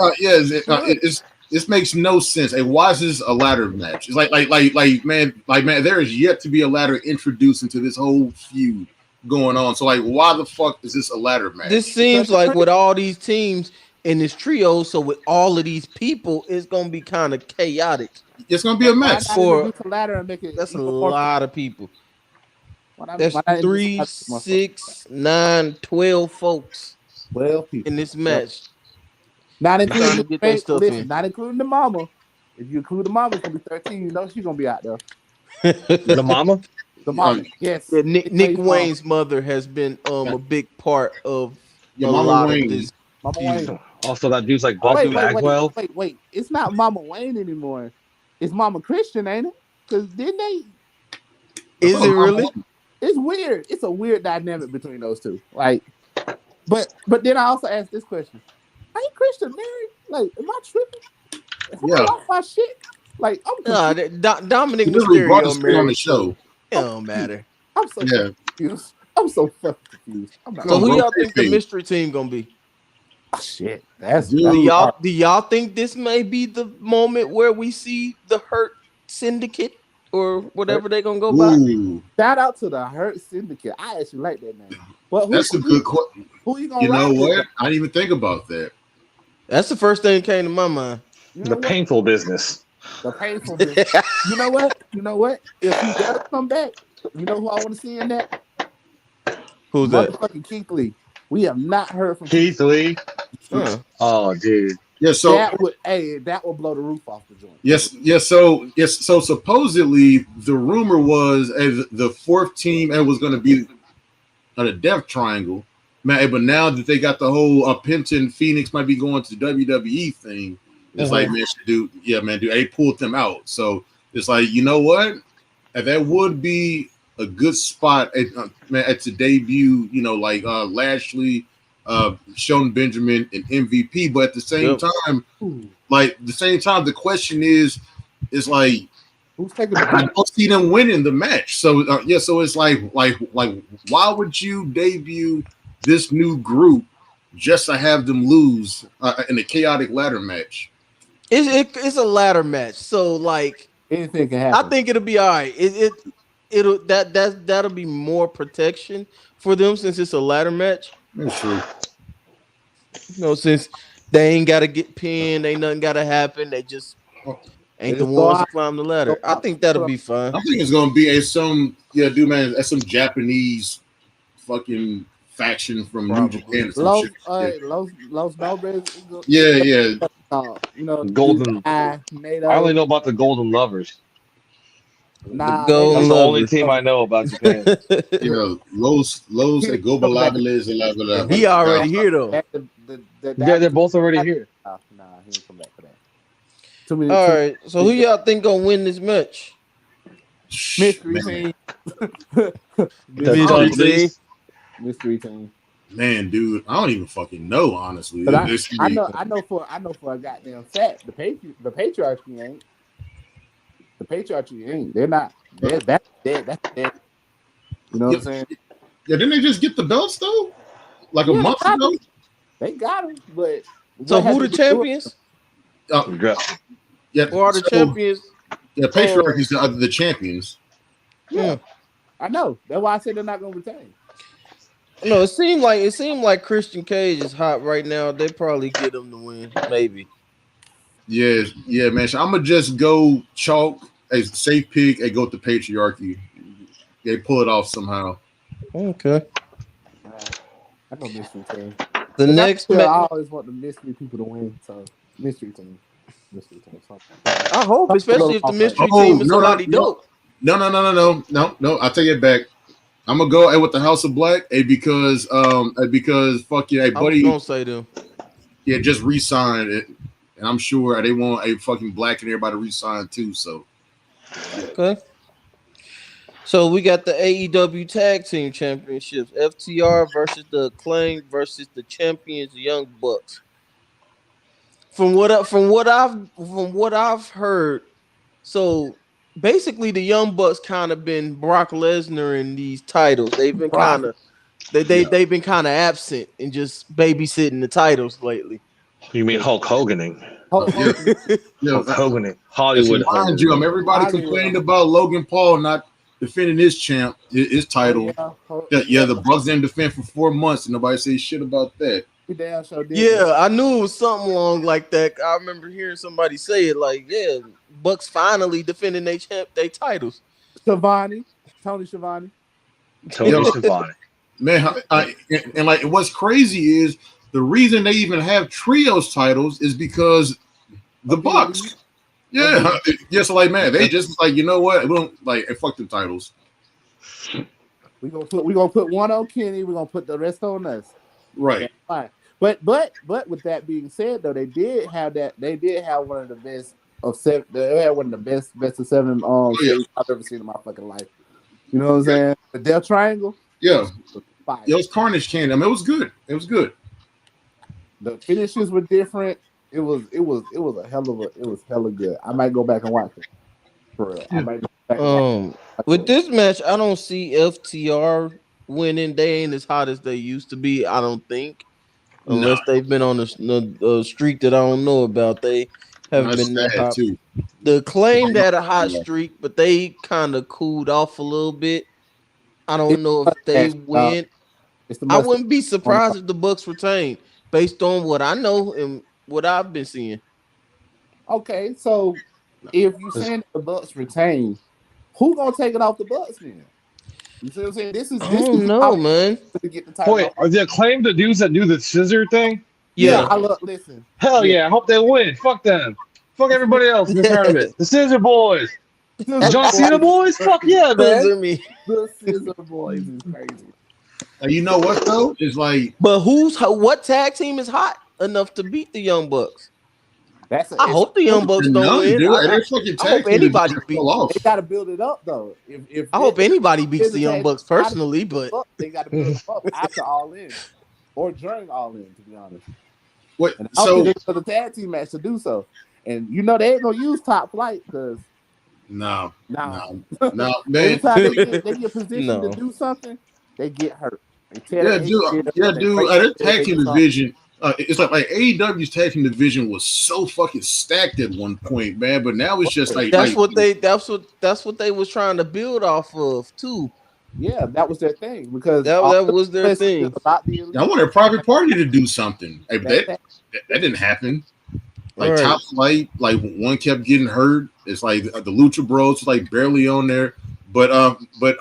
This makes no sense. Hey, why is this a ladder match? It's like man, there is yet to be a ladder introduced into this whole feud going on. So like, why the fuck is this a ladder match? This seems like with all these teams in this trio, so with all of these people, it's gonna be kind of chaotic. It's gonna be a mess. That's a lot of people. That's 3, 6, 9, 12 folks. 12 people in this match. Not including not including the mama. If you include the mama, it's gonna be 13. You know she's gonna be out there. The mama. The mama, yes. Yeah, Nick Wayne's mom. Wayne's mother has been a big part of Your a Mama lot of Wayne. this. Mama She's- Wayne. Also, that dude's like Buck Bagwell. It's not Mama Wayne anymore. It's Mama Christian, ain't it? Because didn't they? Is it really? It's weird. It's a weird dynamic between those two. Like, but then I also asked this question: ain't Christian married? Like, am I tripping? Have I lost my shit? Like, I'm confused. Dominic He literally brought Mysterio us on married. the show. It don't matter. I'm so confused. I'm so fucking confused. I'm not. So who bro, y'all think the hey. mystery team gonna be? Shit, that's Dude. Do y'all think this may be the moment where we see the Hurt Syndicate or whatever they're gonna go by? Ooh, shout out to the Hurt Syndicate. I actually like that name. But that's a good question. who you gonna You know ride with? what? I didn't even think about that. That's the first thing that came to my mind. You know The what? painful business. The painful business. You know what? You know what? If he does come back, you know who I want to see in that? Who's that? Motherfucking Keith Lee. We have not heard from Keith Lee. Huh. Oh, dude. Yeah, so that would blow the roof off the joint. So supposedly the rumor was the fourth team it was going to be a Death Triangle, man. But now that they got the whole Penton Phoenix might be going to the WWE thing, it's like, man, dude, they pulled them out. So it's like, you know what, that would be a good spot at to debut. You know, like Lashley, Shelton Benjamin, and MVP. But at the same time, the question is like, who's taking I don't see them winning the match. So so it's like why would you debut this new group just to have them lose in a chaotic ladder match? It's a ladder match, so like anything can happen. I think it'll be all right. That'll be more protection for them since it's a ladder match. That's true. You know, since they ain't gotta get pinned, ain't nothing gotta happen. They just ain't the ones to climb the ladder. I think that'll be fine. I think it's gonna be some Japanese fucking faction from New Japan. Los Nobres. Yeah. Golden. I only know about the Golden Lovers. Nah, that's the only team I know about Japan. Los Gobalabalas. He already here though. They're both already here. Nah, he didn't come back for that. All right, so who y'all think gonna win this match? Mystery team. Mystery team. Man, dude, I don't even fucking know, honestly. But I know for a goddamn fact, the patriarchy ain't. The patriarchy ain't. They're not. That's dead. You know what I'm saying? Yeah, didn't they just get the belts though? Like a month ago? They got them, but so who the champions? Yeah, who are the champions? Yeah, patriarchy's the champions. Yeah, I know. That's why I said they're not gonna retain. No, it seemed like Christian Cage is hot right now. They probably get him to win, maybe. Yeah, man. So I'm gonna just go chalk a safe pick and go with the patriarchy. They pull it off somehow. Okay. I know mystery team. The next match, I always want the mystery people to win. So mystery team. I hope, especially if the mystery team is somebody dope. No. I take it back. I'm gonna go with the House of Black, because fuck yeah, buddy. I was gonna say them. Yeah, just re-signed it, and I'm sure they want a fucking Black and everybody to re-sign too. So okay. So we got the AEW Tag Team Championships: FTR versus the Acclaim versus the champions, the Young Bucks. From what I've heard, so basically the Young Bucks kind of been Brock Lesnar in these titles. They've been kind of they've been kind of absent and just babysitting the titles lately. You mean Hulk Hoganing? Hulk Hoganing. Hollywood. Mind you, everybody complained about Logan Paul not defending his his title. The Bucks didn't defend for 4 months, and nobody says shit about that. Yeah, I knew it was something along like that. I remember hearing somebody say it, like, yeah, Bucks finally defending their titles. Tony Schiavone. Man, and like what's crazy is the reason they even have trios titles is because the Bucks. Yeah, just like man, they just like, you know what? We don't like fuck the titles. We gonna put one on Kenny. We're gonna put the rest on us. Right. That's fine. But with that being said, though, they did have that. They did have one of the best of seven. They had one of the best of seven Oh, yeah. series I've ever seen in my fucking life. You know what I'm saying? The Death Triangle. Yeah. Was fire. It was Carnage Candy. I mean, it was good. It was good. The finishes were different. It was hella good. I might go back and watch it. For real. I might go back and watch With it. this match, I don't see FTR winning. They ain't as hot as they used to be. I don't think, No, unless they've been on a streak that I don't know about. They haven't that's been that sad hot. too. The Claim had a hot Yeah. streak, but they kind of cooled off a little bit. I don't It's know the if they mustache, dog. win. It's the I mustache. wouldn't be surprised if the Bucks retain, based on what I know and what I've been seeing. Okay, so if you saying the Bucks retain, who gonna take it off the Bucks then? You see what I'm saying? This I is don't know, how man. to get the title Wait, off. are the Acclaim the dudes that do the scissor thing? Yeah, Yeah. I love. Listen, Hell yeah. yeah! I hope they win. Fuck them. Fuck everybody else in the tournament. The Scissor Boys. The Scissor John Boys Cena is Boys. Fuck crazy. yeah, man. Scissor me. The Scissor Boys is crazy. And you know what though? It's like But what tag team is hot enough to beat the Young Bucks? That's I it's hope the Young Bucks they're don't none, win. dude. And their fucking I hope tag team division anybody fell beat. they off. got to build it up though. If I hope anybody beats the the Young tag Bucks team, how to personally, but build it up, they got to build it up after All In or during All In, to be honest. What? And I don't So think they got the tag team match to do so. And you know they ain't gonna use Top Flight because no, nah. no, man. Anytime they get positioned to no. do something, they get hurt. They tear Yeah, their dude. Yeah, ACL, they dude. break their That tag leg or team something. division. It's like AEW's tag team division was so fucking stacked at one point, man. But now it's just like That's what they was trying to build off of too. Yeah, that was their thing because all That the was their messages thing. about the I elite want a private party to do something. Hey, but that, that didn't happen. Like Right. Top Flight, like one kept getting hurt. It's like the Lucha Bros was like barely on there. But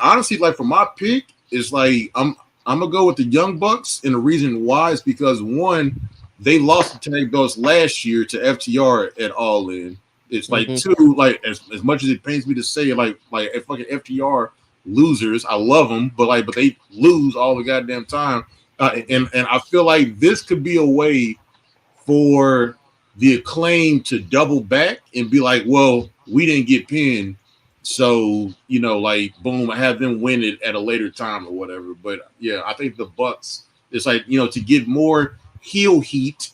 honestly, like for my pick, it's like I'm gonna go with the Young Bucks, and the reason why is because one, they lost the tag belts last year to FTR at All In. It's like two, like as much as it pains me to say, like fucking FTR losers. I love them, but they lose all the goddamn time. And I feel like this could be a way for the Acclaim to double back and be like, well, we didn't get pinned, so like boom, I have them win it at a later time or whatever. But yeah, I think the Bucks, it's like to get more heel heat,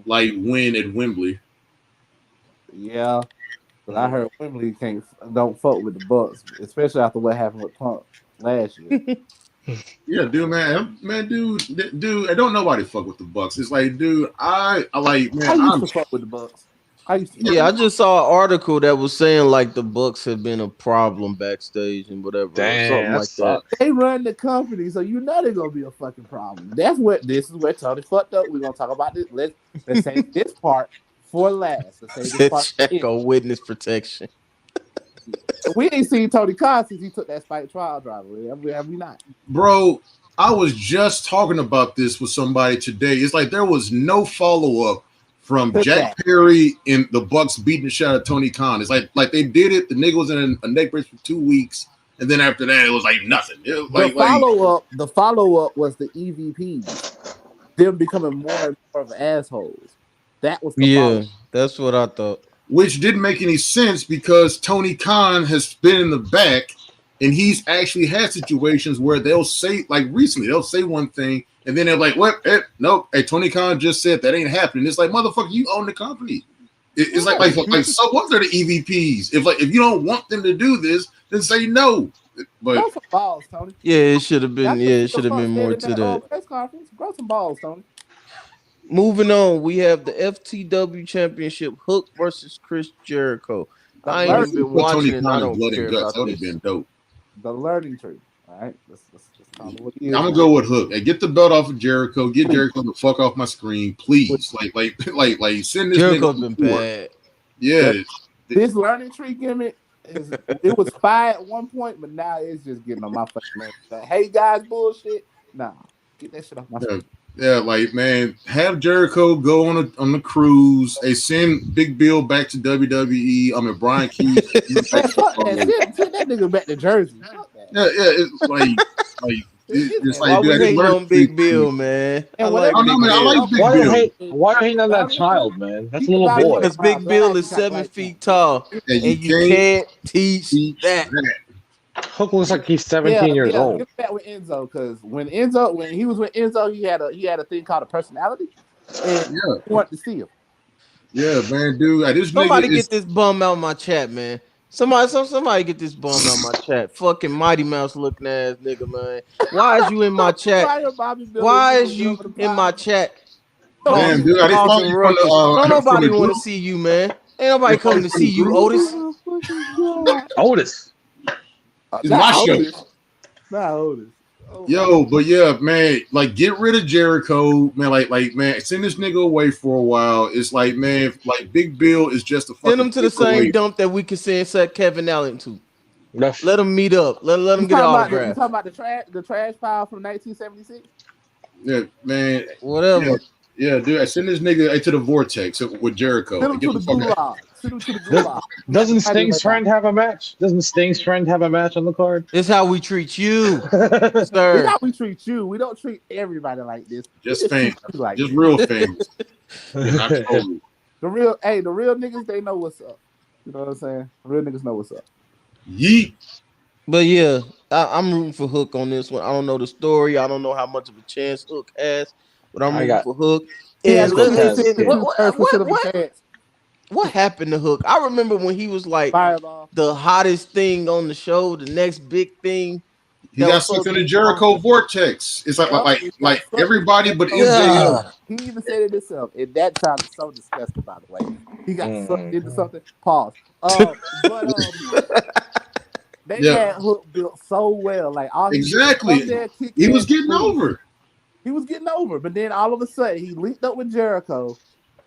like win at Wembley. yeah. But I heard Wembley don't fuck with the Bucks, especially after what happened with Punk last year. Yeah, dude, dude. I don't nobody fuck with the Bucks. It's like, dude, I like, man. I used to fuck with the Bucks. I just saw an article that was saying like the Bucks had been a problem backstage and whatever, Damn, or something like that. They run the company, so you know they're gonna be a fucking problem. This is where Tony fucked up. We're gonna talk about this. Let's save this part for last. Let's save this part. Check on witness protection. We ain't seen Tony Khan since he took that spike trial driver. Have we not? Bro, I was just talking about this with somebody today. It's like there was no follow up from Jack Perry and the Bucks beating the shit out of Tony Khan. It's like they did it. The nigga was in a neck brace for 2 weeks, and then after that, it was like nothing. It was The follow up was the EVPs, them becoming more and more of assholes. That was that's what I thought. Which didn't make any sense because Tony Khan has been in the back, and he's actually had situations where they'll say, like recently, they'll say one thing, and then they're like, "What? Nope. Hey, Tony Khan just said that ain't happening." It's like, motherfucker, you own the company. It's like so what are the EVPs? If you don't want them to do this, then say no. But grow some balls, Tony. Yeah, it should have been. Yeah, it should have been more to that. Press conference. Grow some balls, Tony. Moving on, we have the FTW Championship, Hook versus Chris Jericho. I ain't even been watching it. I don't care about that would this. have been dope. The learning tree. All right, let's call it what it is. I'm gonna go with Hook. Hey, get the belt off of Jericho. Get Jericho the fuck off my screen, please. Like send this Jericho's nigga been bad. Yeah, this learning tree gimmick it was fire at one point, but now it's just getting on my fucking nerves. Hey guys, bullshit. Nah. Get that shit off my Yeah, screen. yeah, like man, have Jericho go on the cruise. They send Big Bill back to WWE. I mean Brian Keith. Man, fuck that. Send that nigga back to Jersey. Fuck that. Yeah, it's it's Why like dude, we I just hating learned on Big Bill, man? I And like Oh whatever. no, Big man, I Bill. like Big Bill. Why are you hating on that child, man? That's a little About boy. Because Big Bill is 7 feet tall, And you and you can't can't teach teach that. that. Hook looks like he's Yeah, 17 years yeah. old. Get back with Enzo, because when he was with Enzo, he had a thing called a personality, and Yeah, you wanted to see him. yeah, man, dude. This nigga Somebody is get this bum out my chat, man. Somebody get this bum out my chat. Fucking Mighty Mouse looking ass nigga, man. Why is you in my chat? Ryan Bobby Miller, Why nigga, is you whatever the in my problem. chat damn, dude. I just follow causing you from ruckus? Don't from nobody the want group. to see you, man. Ain't nobody They follow coming you to from see the you, group. Otis. Oh, fucking God. Otis. It's my Not show. Otis. Not Otis. Oh, Yo, but yeah, man, like get rid of Jericho, man. Like, man, send this nigga away for a while. It's like, man, like Big Bill is just a Send fucking him to the click same away. dump that we can send Kevin Allen to. That's, Let him meet up. Let him You get an talking autograph. about the trash pile from 1976? Yeah, man. Whatever. Yeah, dude. Send this nigga to the vortex with Jericho. Send him Get to the the fuck out. gulag. Send him to the gulag. doesn't I do Sting's right friend have a match? Doesn't Sting's friend have a match on the card? This is how we treat you, It's sir. how we treat you. We don't treat everybody like this. We Just treat famous, you like just this. real famous. Yeah, not trolling. The real niggas, they know what's up. You know what I'm saying? Real niggas know what's up. Yeet. But yeah, I'm rooting for Hook on this one. I don't know the story. I don't know how much of a chance Hook has, but I'm I rooting got for Hook. He has And Hook a has listen, it. 62% of a chance. what happened to Hook? I remember when he was like Fireball. the hottest thing on the show, the next big thing He that got was sucked supposed in to the be Jericho vortex. It's Yep, he got like sucked in everybody but Jericho. MJF. God. He even said it himself. And that sounds so disgusting, by the way. He got sucked into something. Pause. But they Yeah, had Hook built so well. Like all he did was exactly. come there, kick He was ass, getting leave. over. He was getting over, but then all of a sudden he linked up with Jericho,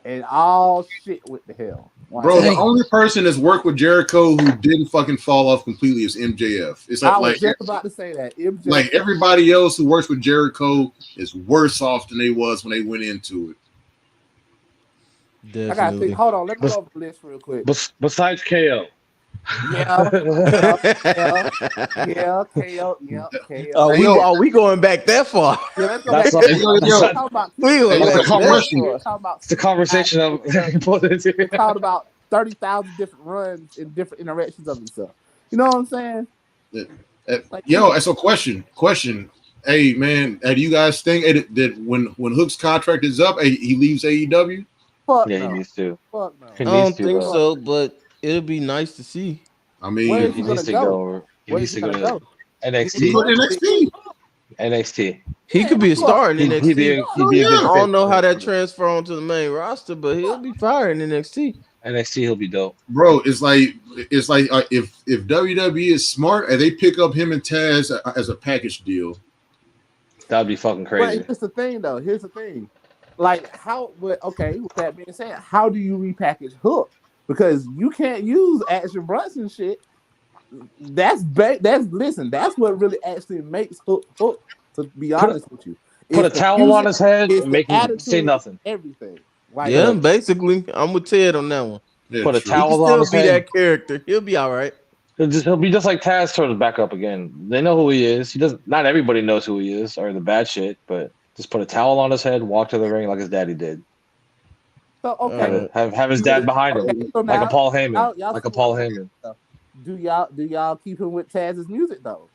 and all shit went to hell. Like, Bro, the Dang. only person that's worked with Jericho who didn't fucking fall off completely is MJF. It's I was just about to say that. MJ, like everybody else who works with Jericho is worse off than they was when they went into it. I gotta think. Definitely. Hold on, let me go over the list real quick. Besides KO. Yeah, KO, KO. Hey, yo, we going back that far? Yeah, let's go That's back. a- hey, yo, yo, Talk about We going Hey, back it's a that question. far. talk about It's the conversation of talked about 30,000 different runs and different interactions of himself. You know what I'm saying? Like, yo, that's a question. Hey, man, do you guys think that when Hook's contract is up, he leaves AEW? fuck Yeah, he no. needs to. Fuck no. He I needs don't to, think though. so, but it'll be nice to see. I Where mean, is He he needs gonna to go? go over. He Where needs is he to go gonna to go? he NXT. go to NXT. NXT. He could be a star in He'd NXT. be a Oh good I yeah, fit. don't know how that transfer onto the main roster, but he'll be fire in NXT. NXT, he'll be dope. bro. It's like if WWE is smart and they pick up him and Taz as a package deal. That'd be fucking crazy. But here's the thing, though. Here's the thing. Like, how? But okay. With that being said, how do you repackage Hook? Because you can't use Action Bronson shit. That's listen. That's what really actually makes Hook. To be honest with you, Put a it's the towel on music, his head it's and the make him say attitude, nothing. everything. Like, Yeah, basically, I'm with Ted on that one. Yeah, Put a true. He can towel on still his be head. that character. He'll be all right. He'll be just like Taz sort of back up again. They know who he is. He doesn't. Not everybody knows who he is or the bad shit, but just put a towel on his head, walk to the ring like his daddy did. so okay. Have his dad behind him, Okay, so like a now, Paul Heyman, y'all like a see Paul what- Heyman. Do y'all keep him with Taz's music though?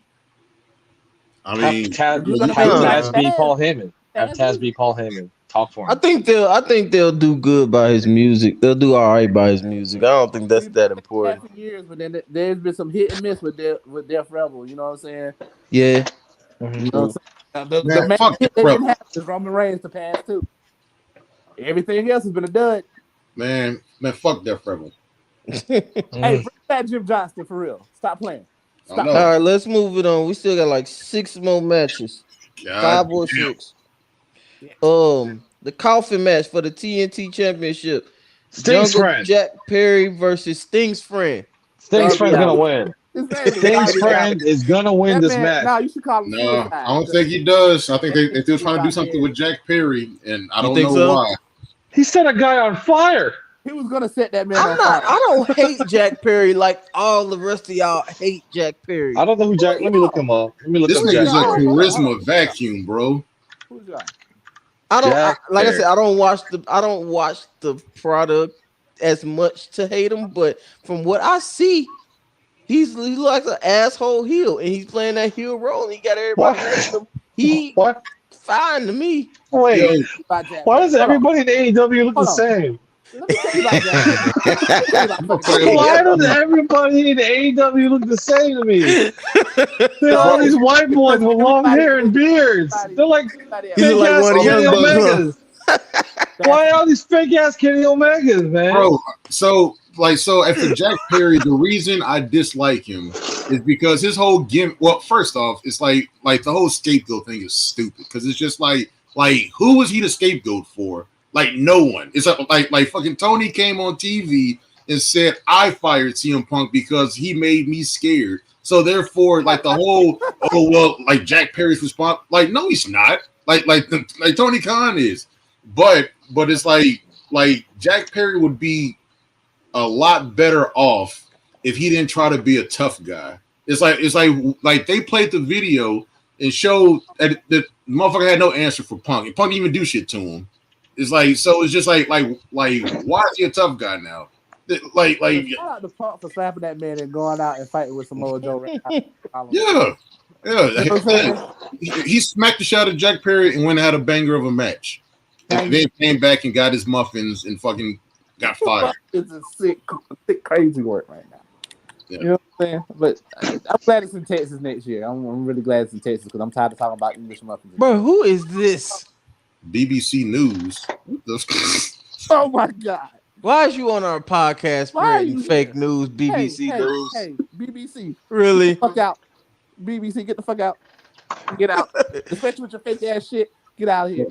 I Have mean, Taz, You're gonna have make Taz be Taz- Paul Heyman. Have Taz Taz be Paul Heyman. Talk for I him. think they'll do good by his music. They'll do all right by his music. I don't think that's We've that been important. for years, but then there's been some hit and miss with Def Rebel. You know what I'm saying? Yeah. You know what I'm saying? The man, main fuck hit the they didn't Rebel. have is Roman Reigns to pass too. Everything else has been a dud. Man, fuck Def Rebel. Hey, bring back Jim Johnston for real. Stop playing. I Stop. know. All right, let's move it on. We still got like 6 more matches. God 5 or damn. 6. The coffin match for the TNT Championship. Sting's Jungle friend. Jack Perry versus Sting's friend. Sting's Darby friend's gonna Allin. win. His name is Sting's Darby friend Allin. is gonna win That this man, match. no, you should call him No, suicide. I don't think he does. I think they still trying to do something with Jack Perry, and I You don't think know so? why. He set a guy on fire. He was gonna set that man I'm on not. fire. I don't hate Jack Perry like all the rest of y'all hate Jack Perry. I don't know who Jack. Let me look him up. Let me look This up Who is Jack nigga's a y'all? Perry. Hold on, charisma vacuum, bro. Who's y'all? I don't. Jack Like I said, Perry. I don't watch the product as much to hate him. But from what I see, he like an asshole heel, and he's playing that heel role. And he got everybody hating What? him. He What? fine to me. Wait. Yo, About Jack Why Perry. does Hold on. everybody in AEW look the Hold on. same? Let me tell you about Jack Perry. Let me tell you about fucking Jack Perry. Why does everybody in AEW look the same to me? They're all these white boys with long hair and beards. They're like He look fake like ass one of the Kenny young bucks, huh? Omegas. Why are all these fake ass Kenny Omegas, man? bro. So after Jack Perry, the reason I dislike him is because his whole gimmick. Well, first off, it's like the whole scapegoat thing is stupid because it's just like who was he the scapegoat for? Like no one. It's like fucking Tony came on TV and said I fired CM Punk because he made me scared. So therefore, like the whole like Jack Perry's response, like no, he's not. Like Tony Khan is, but it's like Jack Perry would be a lot better off if he didn't try to be a tough guy. It's like they played the video and showed that the motherfucker had no answer for Punk, and Punk didn't even do shit to him. It's like so. It's just like why is he a tough guy now? Like Shout out to Punk for slapping that man and going out and fighting with Samoa Joe. yeah. You know what I'm saying? He smacked the shit out of Jack Perry and went and had a banger of a match, and then came back and got his muffins and fucking got fired. It's a sick, crazy work right now. Yeah. You know what I'm saying? But I'm glad it's in Texas next year. I'm really glad it's in Texas because I'm tired of talking about English muffins. Bro, who is this? BBC News. What the Oh my God! Why is you on our podcast Why are spreading you fake here? news, BBC News? Hey, BBC, Really? get the fuck out. BBC, get the fuck out. Get out. Especially with your fake ass shit. Get out of here.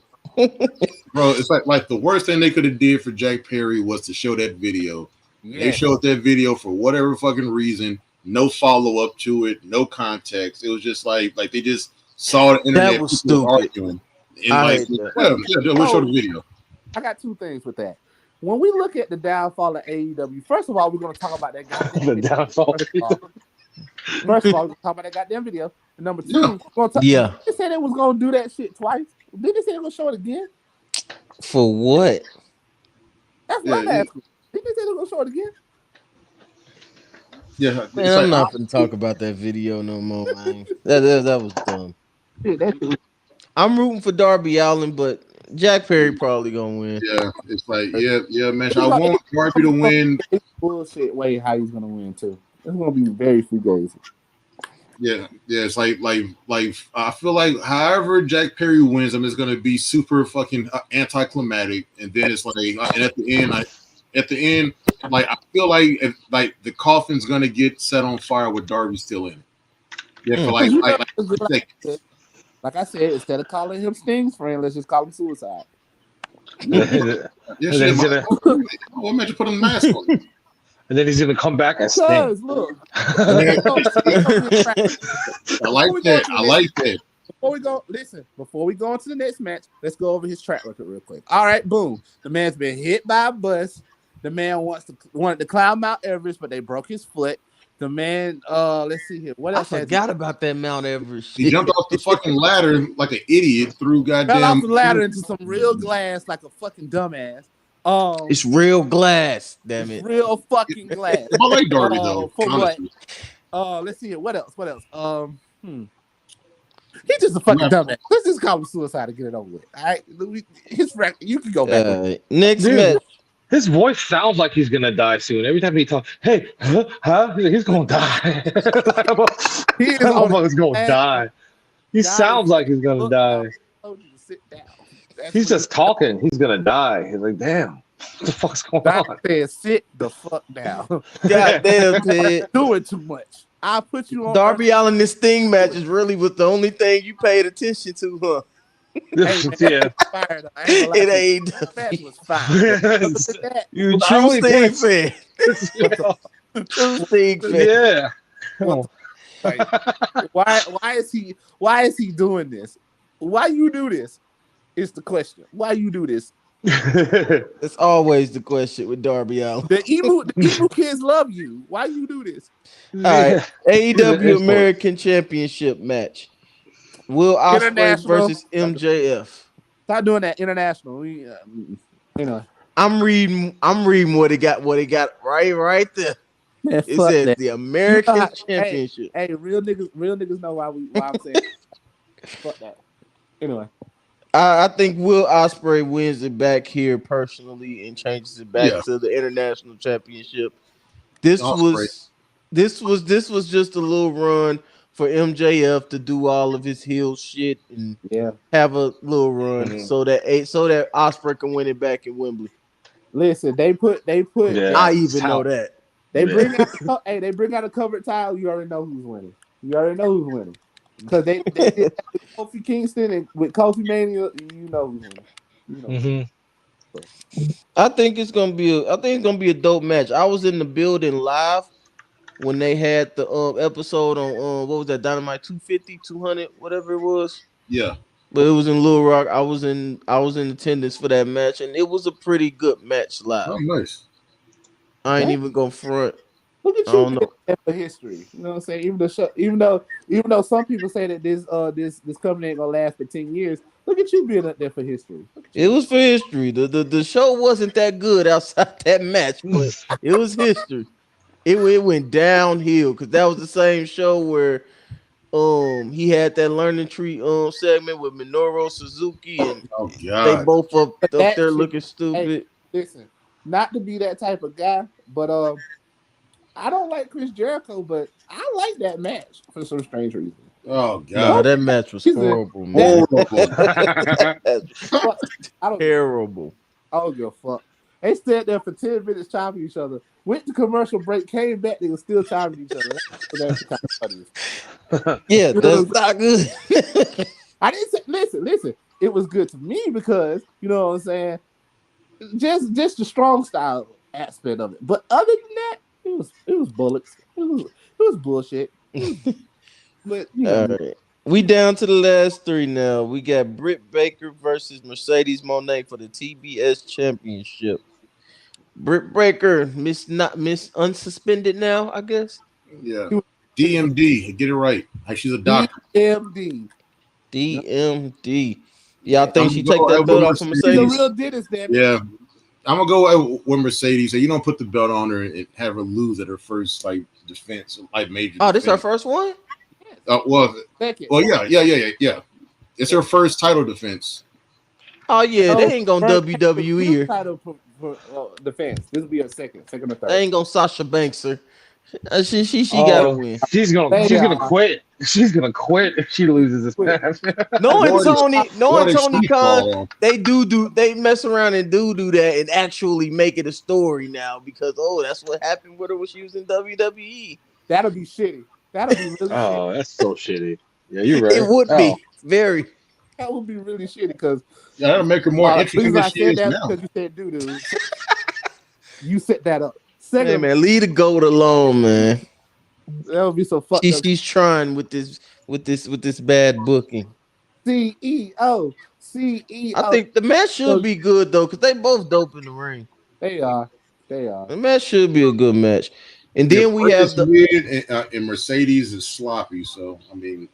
Bro, it's like the worst thing they could have did for Jack Perry was to show that video. They showed that video for whatever fucking reason, no follow up to it, no context. It was just like they just saw the internet. That was people stupid. arguing. And I like, hate that. we'll show the video. I got two things with that. When we look at the downfall of AEW, first of all, we're going to talk about that goddamn The downfall. First of all, we're going to talk about that goddamn video. And number two, Yeah. we're gonna Yeah. they said they was going to do that shit twice. Did they say they were going to show it again? For what? That's what I'm Yeah, asking. Did they say they were going to show it again? Yeah, Man, it's I'm like, not gonna talk about that video no more, man. That was dumb. Shit, that shit I'm rooting for Darby Allin, but Jack Perry probably gonna win. yeah, it's like yeah, man. I want Darby to win. bullshit way how he's going to win, too. It's going to be very fugazi. Yeah, it's like I feel like however Jack Perry wins, I'm just gonna be super fucking anticlimactic, and then it's like, and at the end, like I feel like the coffin's gonna get set on fire with Darby still in it. Yeah, for Like I said, instead of calling him Sting's friend, let's just call him Suicide. yeah, shit. What made you put a mask on? And then he's gonna come back as Sting. Because look, I like that. I like that. Before we go into the next match, let's go over his track record real quick. All right, boom. The man's been hit by a bus. The man wanted to climb Mount Everest, but they broke his foot. The man, let's see here. What I else? forgot about that Mount Everest. He jumped off the fucking ladder like an idiot through goddamn. Fell off the ladder into some real glass like a fucking dumbass. It's real glass, damn it. Real fucking glass. I like Darby though. For honestly. what? Let's see here. What else? He's just a fucking dumbass. Let's just call him Suicide to get it over with. All right, his record. You can go back. Next Dude, match. his voice sounds like he's gonna die soon. Every time he talks, hey, huh? He's gonna die. He is He's gonna die. He sounds like he's gonna die. I told you to sit down. He's just talking. He's gonna die. He's like, damn, what the fuck's going on? Doctor said, sit the fuck down. Goddamn, Ted. Doing too much. I'll put you on. Darby Allin, this Sting match is really was the only thing you paid attention to, huh? Yeah. It ain't. That match was fine. You Well, true only Sting points- fan. True Sting fan. Yeah. What, like, why is he doing this? Why you do this? Is the question. Why you do this? That's always the question with Darby Allin. The emu kids love you. Why you do this? All right, He's an AEW insult. American Championship match. Will Ospreay International. versus MJF. Stop doing that. International. I'm reading what it got. What it got right there. Man, It fuck says that. the American Hey, Championship. real niggas know why I'm saying fuck that. Anyway. I think Will Ospreay wins it back here personally and changes it back Yeah, to the international championship. This Osprey. was this was just a little run for MJF to do all of his heel shit and Yeah. have a little run Mhm. so that Ospreay can win it back in Wembley. Listen, they put Yeah. I even know that. they Yeah. bring out a covered title. You already know who's winning. You already know who's winning because they did that with Kofi Kingston and with Kofi Mania. You know who's winning. You know. Mhm. I think it's gonna be a dope match. I was in the building live when they had the episode on what was that, Dynamite 250, 200, whatever it was. Yeah. But it was in Little Rock. I was in attendance for that match, and it was a pretty good match Oh, live. nice. I ain't Damn. even gonna front. Look at I you don't being know. there for history. You know what I'm saying? Even though some people say that this company ain't gonna last for 10 years, look at you being up there for history. Look at It you. was for history. The show wasn't that good outside that match, but it was history. It went downhill because that was the same show where he had that learning tree segment with Minoru Suzuki and Oh they God. both up But up that there shit, looking hey, stupid. listen, not to be that type of guy, but I don't like Chris Jericho, but I like that match for some strange reason. Oh Nah, God. that match was Reason horrible, man. that Horrible. That match was fuck, I don't terrible. I don't give a fuck. They stayed there for 10 minutes chopping each other. Went to commercial break, came back, they were still chopping each other. That's kind of funny. Yeah, You know what I'm that's not good. I didn't say listen. It was good to me because you know what I'm saying. Just the strong style aspect of it. But other than that, it was bullets. It was bullshit. But you know All me. right. We down to the last three now. We got Britt Baker versus Mercedes Monet for the TBS Championship. Britt Baker, miss unsuspended now, I guess. Yeah. DMD. Get it right. Like she's a doctor. DMD. DMD. Y'all Yeah. I'm think she gonna take go that with belt off of He's a Mercedes? Mercedes. real dentist, damn it. Yeah. I'm gonna go with Mercedes. So you don't put the belt on her and have her lose at her first like defense, like major Oh, this her defense. first one? Yes. Well, Second. yeah. It's her first title defense. Oh yeah, No, they ain't gonna first WWE her. title for defense. This will be a second or They third. ain't gonna Sasha Banks her. She gotta Oh, win. She's they gonna are. quit. She's gonna quit if she loses this Quit. match. Knowing What is Tony what is she Khan, called? they mess around and do that and actually make it a story now because that's what happened with her when she was in WWE. That'll be shitty. That'll be really shitty. Oh, that's so shitty. Yeah, you're It right. would Oh, be very. That would be really shitty because Yeah, that'll make her more interesting reason than I she said is that now. because you said doo doo. You set that up. Hey Second, man, leave the goat alone, man. that would be so fucked up. She's trying with this bad booking. CEO, I CEO. think the match should So be good though, because they both dope in the ring. they are, they are. The match should be a good match. And Yeah, then we Brit have is the mid and Mercedes is sloppy. So I mean,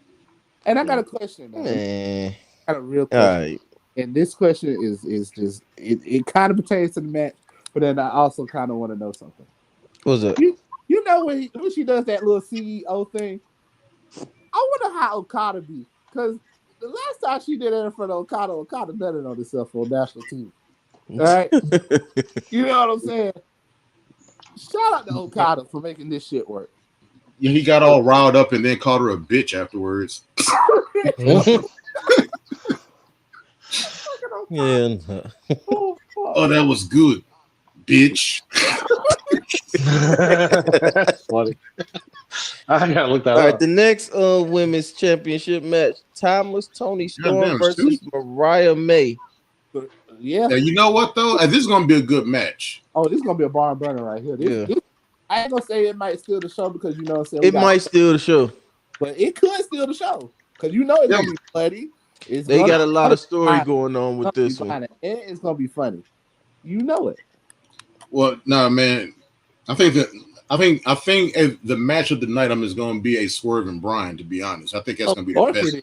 And I got yeah. a question now. man. I got a real All question. right. And this question is just it kind of pertains to the match, but then I also kind of want to know something. What's up? You know when she does that little CEO thing, I wonder how Okada be because the last time she did it in front of Okada done it on herself on national TV. All right, you know what I'm saying? Shout out to Okada for making this shit work. Yeah, he got all riled up and then called her a bitch afterwards. Yeah. No. Oh, that was good, bitch. that's funny. I gotta look that All right, up. the next women's championship match: Timeless Tony God Storm damn, versus Stu. Mariah May. Yeah. Now, you know what though? This is gonna be a good match. Oh, this is gonna be a barn burner right here. Yeah. I ain't gonna say it might steal the show because you know what I'm saying. It might steal the show. But it could steal the show because you know it's gonna be funny. It's They gonna got a lot of story going on with this one. And it's gonna be funny. You know it. Well, no, man. I think the match of the night is going to be a Swerve and Bryan. To be honest, I think that's going to be the best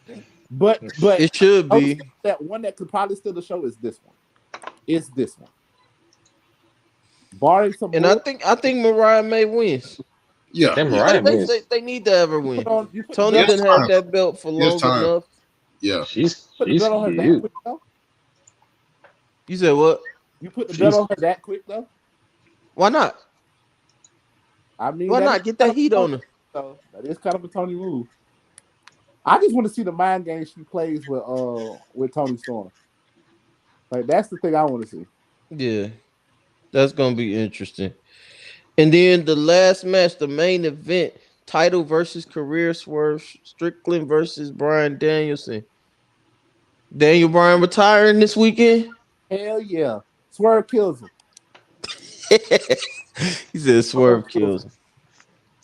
match. But it should be that one that could probably steal the show is this one. It's this one. Barring some, and I think Mariah May wins. Yeah, Mariah wins. They need to ever win. Tony yes, didn't have that belt for long enough. Yeah, she's put the belt on her that quick though. You said what? You put the belt on her that quick though? Why not? I mean, why not get that heat on her? So that is kind of a Tony move. I just want to see the mind game she plays with Tony Storm. Like that's the thing I want to see. Yeah, that's gonna be interesting. And then the last match, the main event, title versus career Swerve Strickland versus Bryan Danielson. Daniel Bryan retiring this weekend? Hell yeah, Swerve kills him. He said Swerve kills him.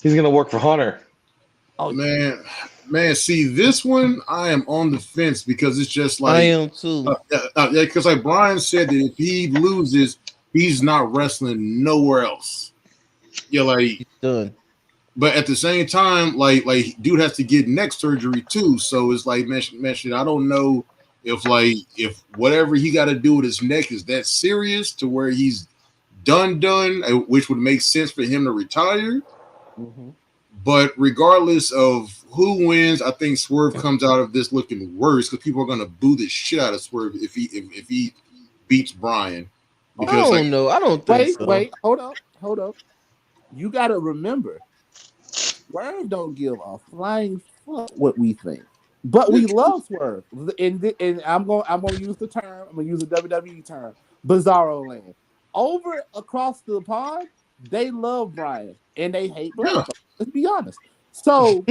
He's gonna work for Hunter. Oh man. See this one, I am on the fence because it's just like I am too. Because like Bryan said that if he loses, he's not wrestling nowhere else. Yeah, like he's done. But at the same time, like dude has to get neck surgery too. So it's like man, I don't know if whatever he got to do with his neck is that serious to where he's done, which would make sense for him to retire. Mm-hmm. But regardless of who wins, I think Swerve comes out of this looking worse because people are going to boo the shit out of Swerve if he beats Bryan. Because, I don't know. I don't think so. Wait, hold up. You got to remember, Swerve don't give a flying fuck what we think, but we love Swerve. And I'm going to use the term. I'm going to use a WWE term, Bizarro Land. Over across the pond, they love Bryan and they hate Black. Yeah. Let's be honest. So,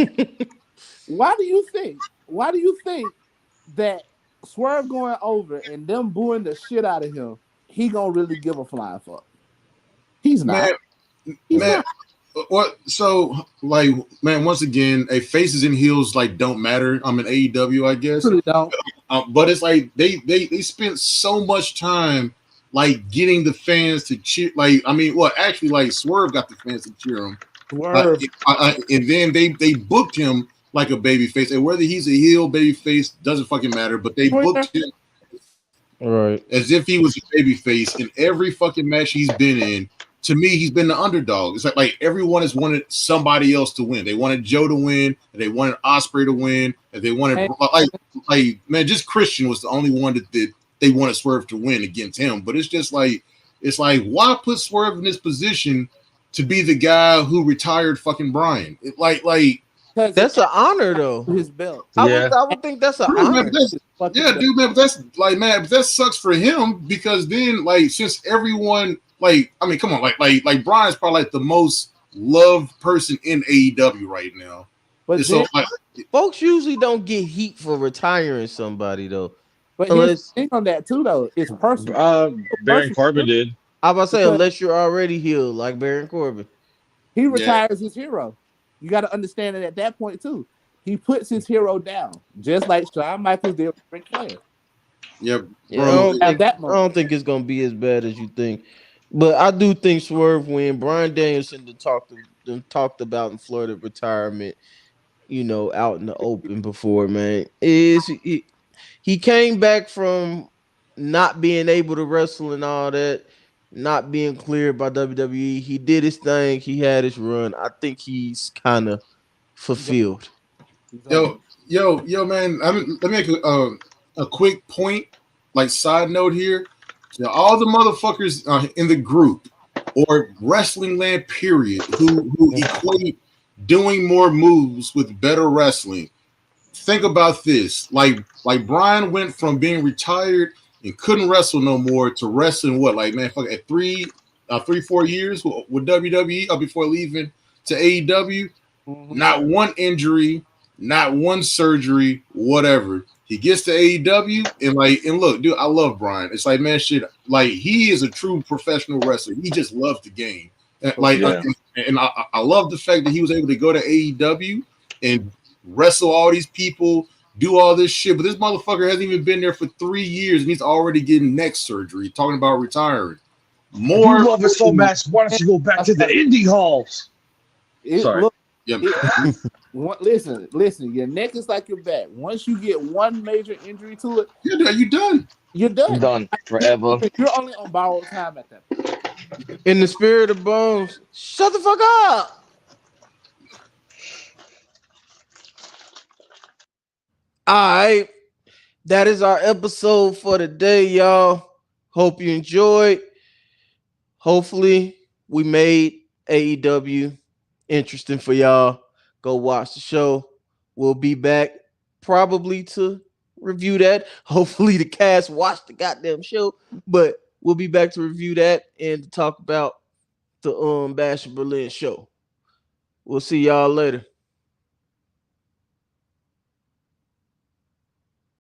why do you think that Swerve going over and them booing the shit out of him, he gonna really give a flying fuck? He's not. He's not. What? So, like, man, once again, faces and heels like don't matter. I'm in AEW, I guess. Really don't. But it's like they spent so much time like getting the fans to cheer. Like, I mean, well, actually, like Swerve got the fans to cheer him. And then they booked him like a baby face, and whether he's a heel baby face doesn't fucking matter, but they booked him as if he was a baby face in every fucking match he's been in. To me, he's been the underdog. It's like everyone has wanted somebody else to win. They wanted Joe to win, and they wanted Ospreay to win, and they wanted like man, just Christian was the only one that they wanted Swerve to win against him. But it's like why put Swerve in this position to be the guy who retired fucking Bryan? That's an honor though. His belt. I would think that's an honor. Yeah, dude, man. But that's like, man, but that sucks for him because then, like, since everyone, like, I mean, come on, like Bryan's probably like the most loved person in AEW right now. But so, folks usually don't get heat for retiring somebody though. But here's the thing on that too, though. It's personal. Baron Corbin did. I was about to say, unless you're already healed, like Baron Corbin. He retires his hero. You got to understand it at that point, too. He puts his hero down, just like Shawn Michaels did with Ric Flair. Yep. I don't think it's going to be as bad as you think. But I do think Swerve win. Bryan Danielson talked about in Florida retirement, out in the open before, man. He came back from not being able to wrestle and all that, not being cleared by WWE. He did his thing. He had his run. I think he's kind of fulfilled. Yo, man. Let me make a quick point, like side note here. So all the motherfuckers in the group or Wrestling Land period who equate doing more moves with better wrestling. Think about this. Like Bryan went from being retired and couldn't wrestle no more to wrestling at 3-4 years with WWE before leaving to AEW. Mm-hmm. Not one injury, not one surgery, whatever. He gets to AEW and look, dude, I love Bryan. It's like, man, shit, like he is a true professional wrestler. He just loves the game. and I love the fact that he was able to go to AEW and wrestle all these people, do all this shit. But this motherfucker hasn't even been there for 3 years, and he's already getting neck surgery, talking about retiring. If More, you love it so much, why don't you go back to the indie halls? Sorry. Look, yeah, listen. Your neck is like your back. Once you get one major injury to it, you done. you're done. I'm done forever. You're only on borrowed time at that point. In the spirit of Bones, shut the fuck up. All right. That is our episode for today, y'all. Hope you enjoyed. Hopefully, we made AEW interesting for y'all. Go watch the show. We'll be back probably to review that. Hopefully, the cast watched the goddamn show, but we'll be back to review that and to talk about the Bash in Berlin show. We'll see y'all later.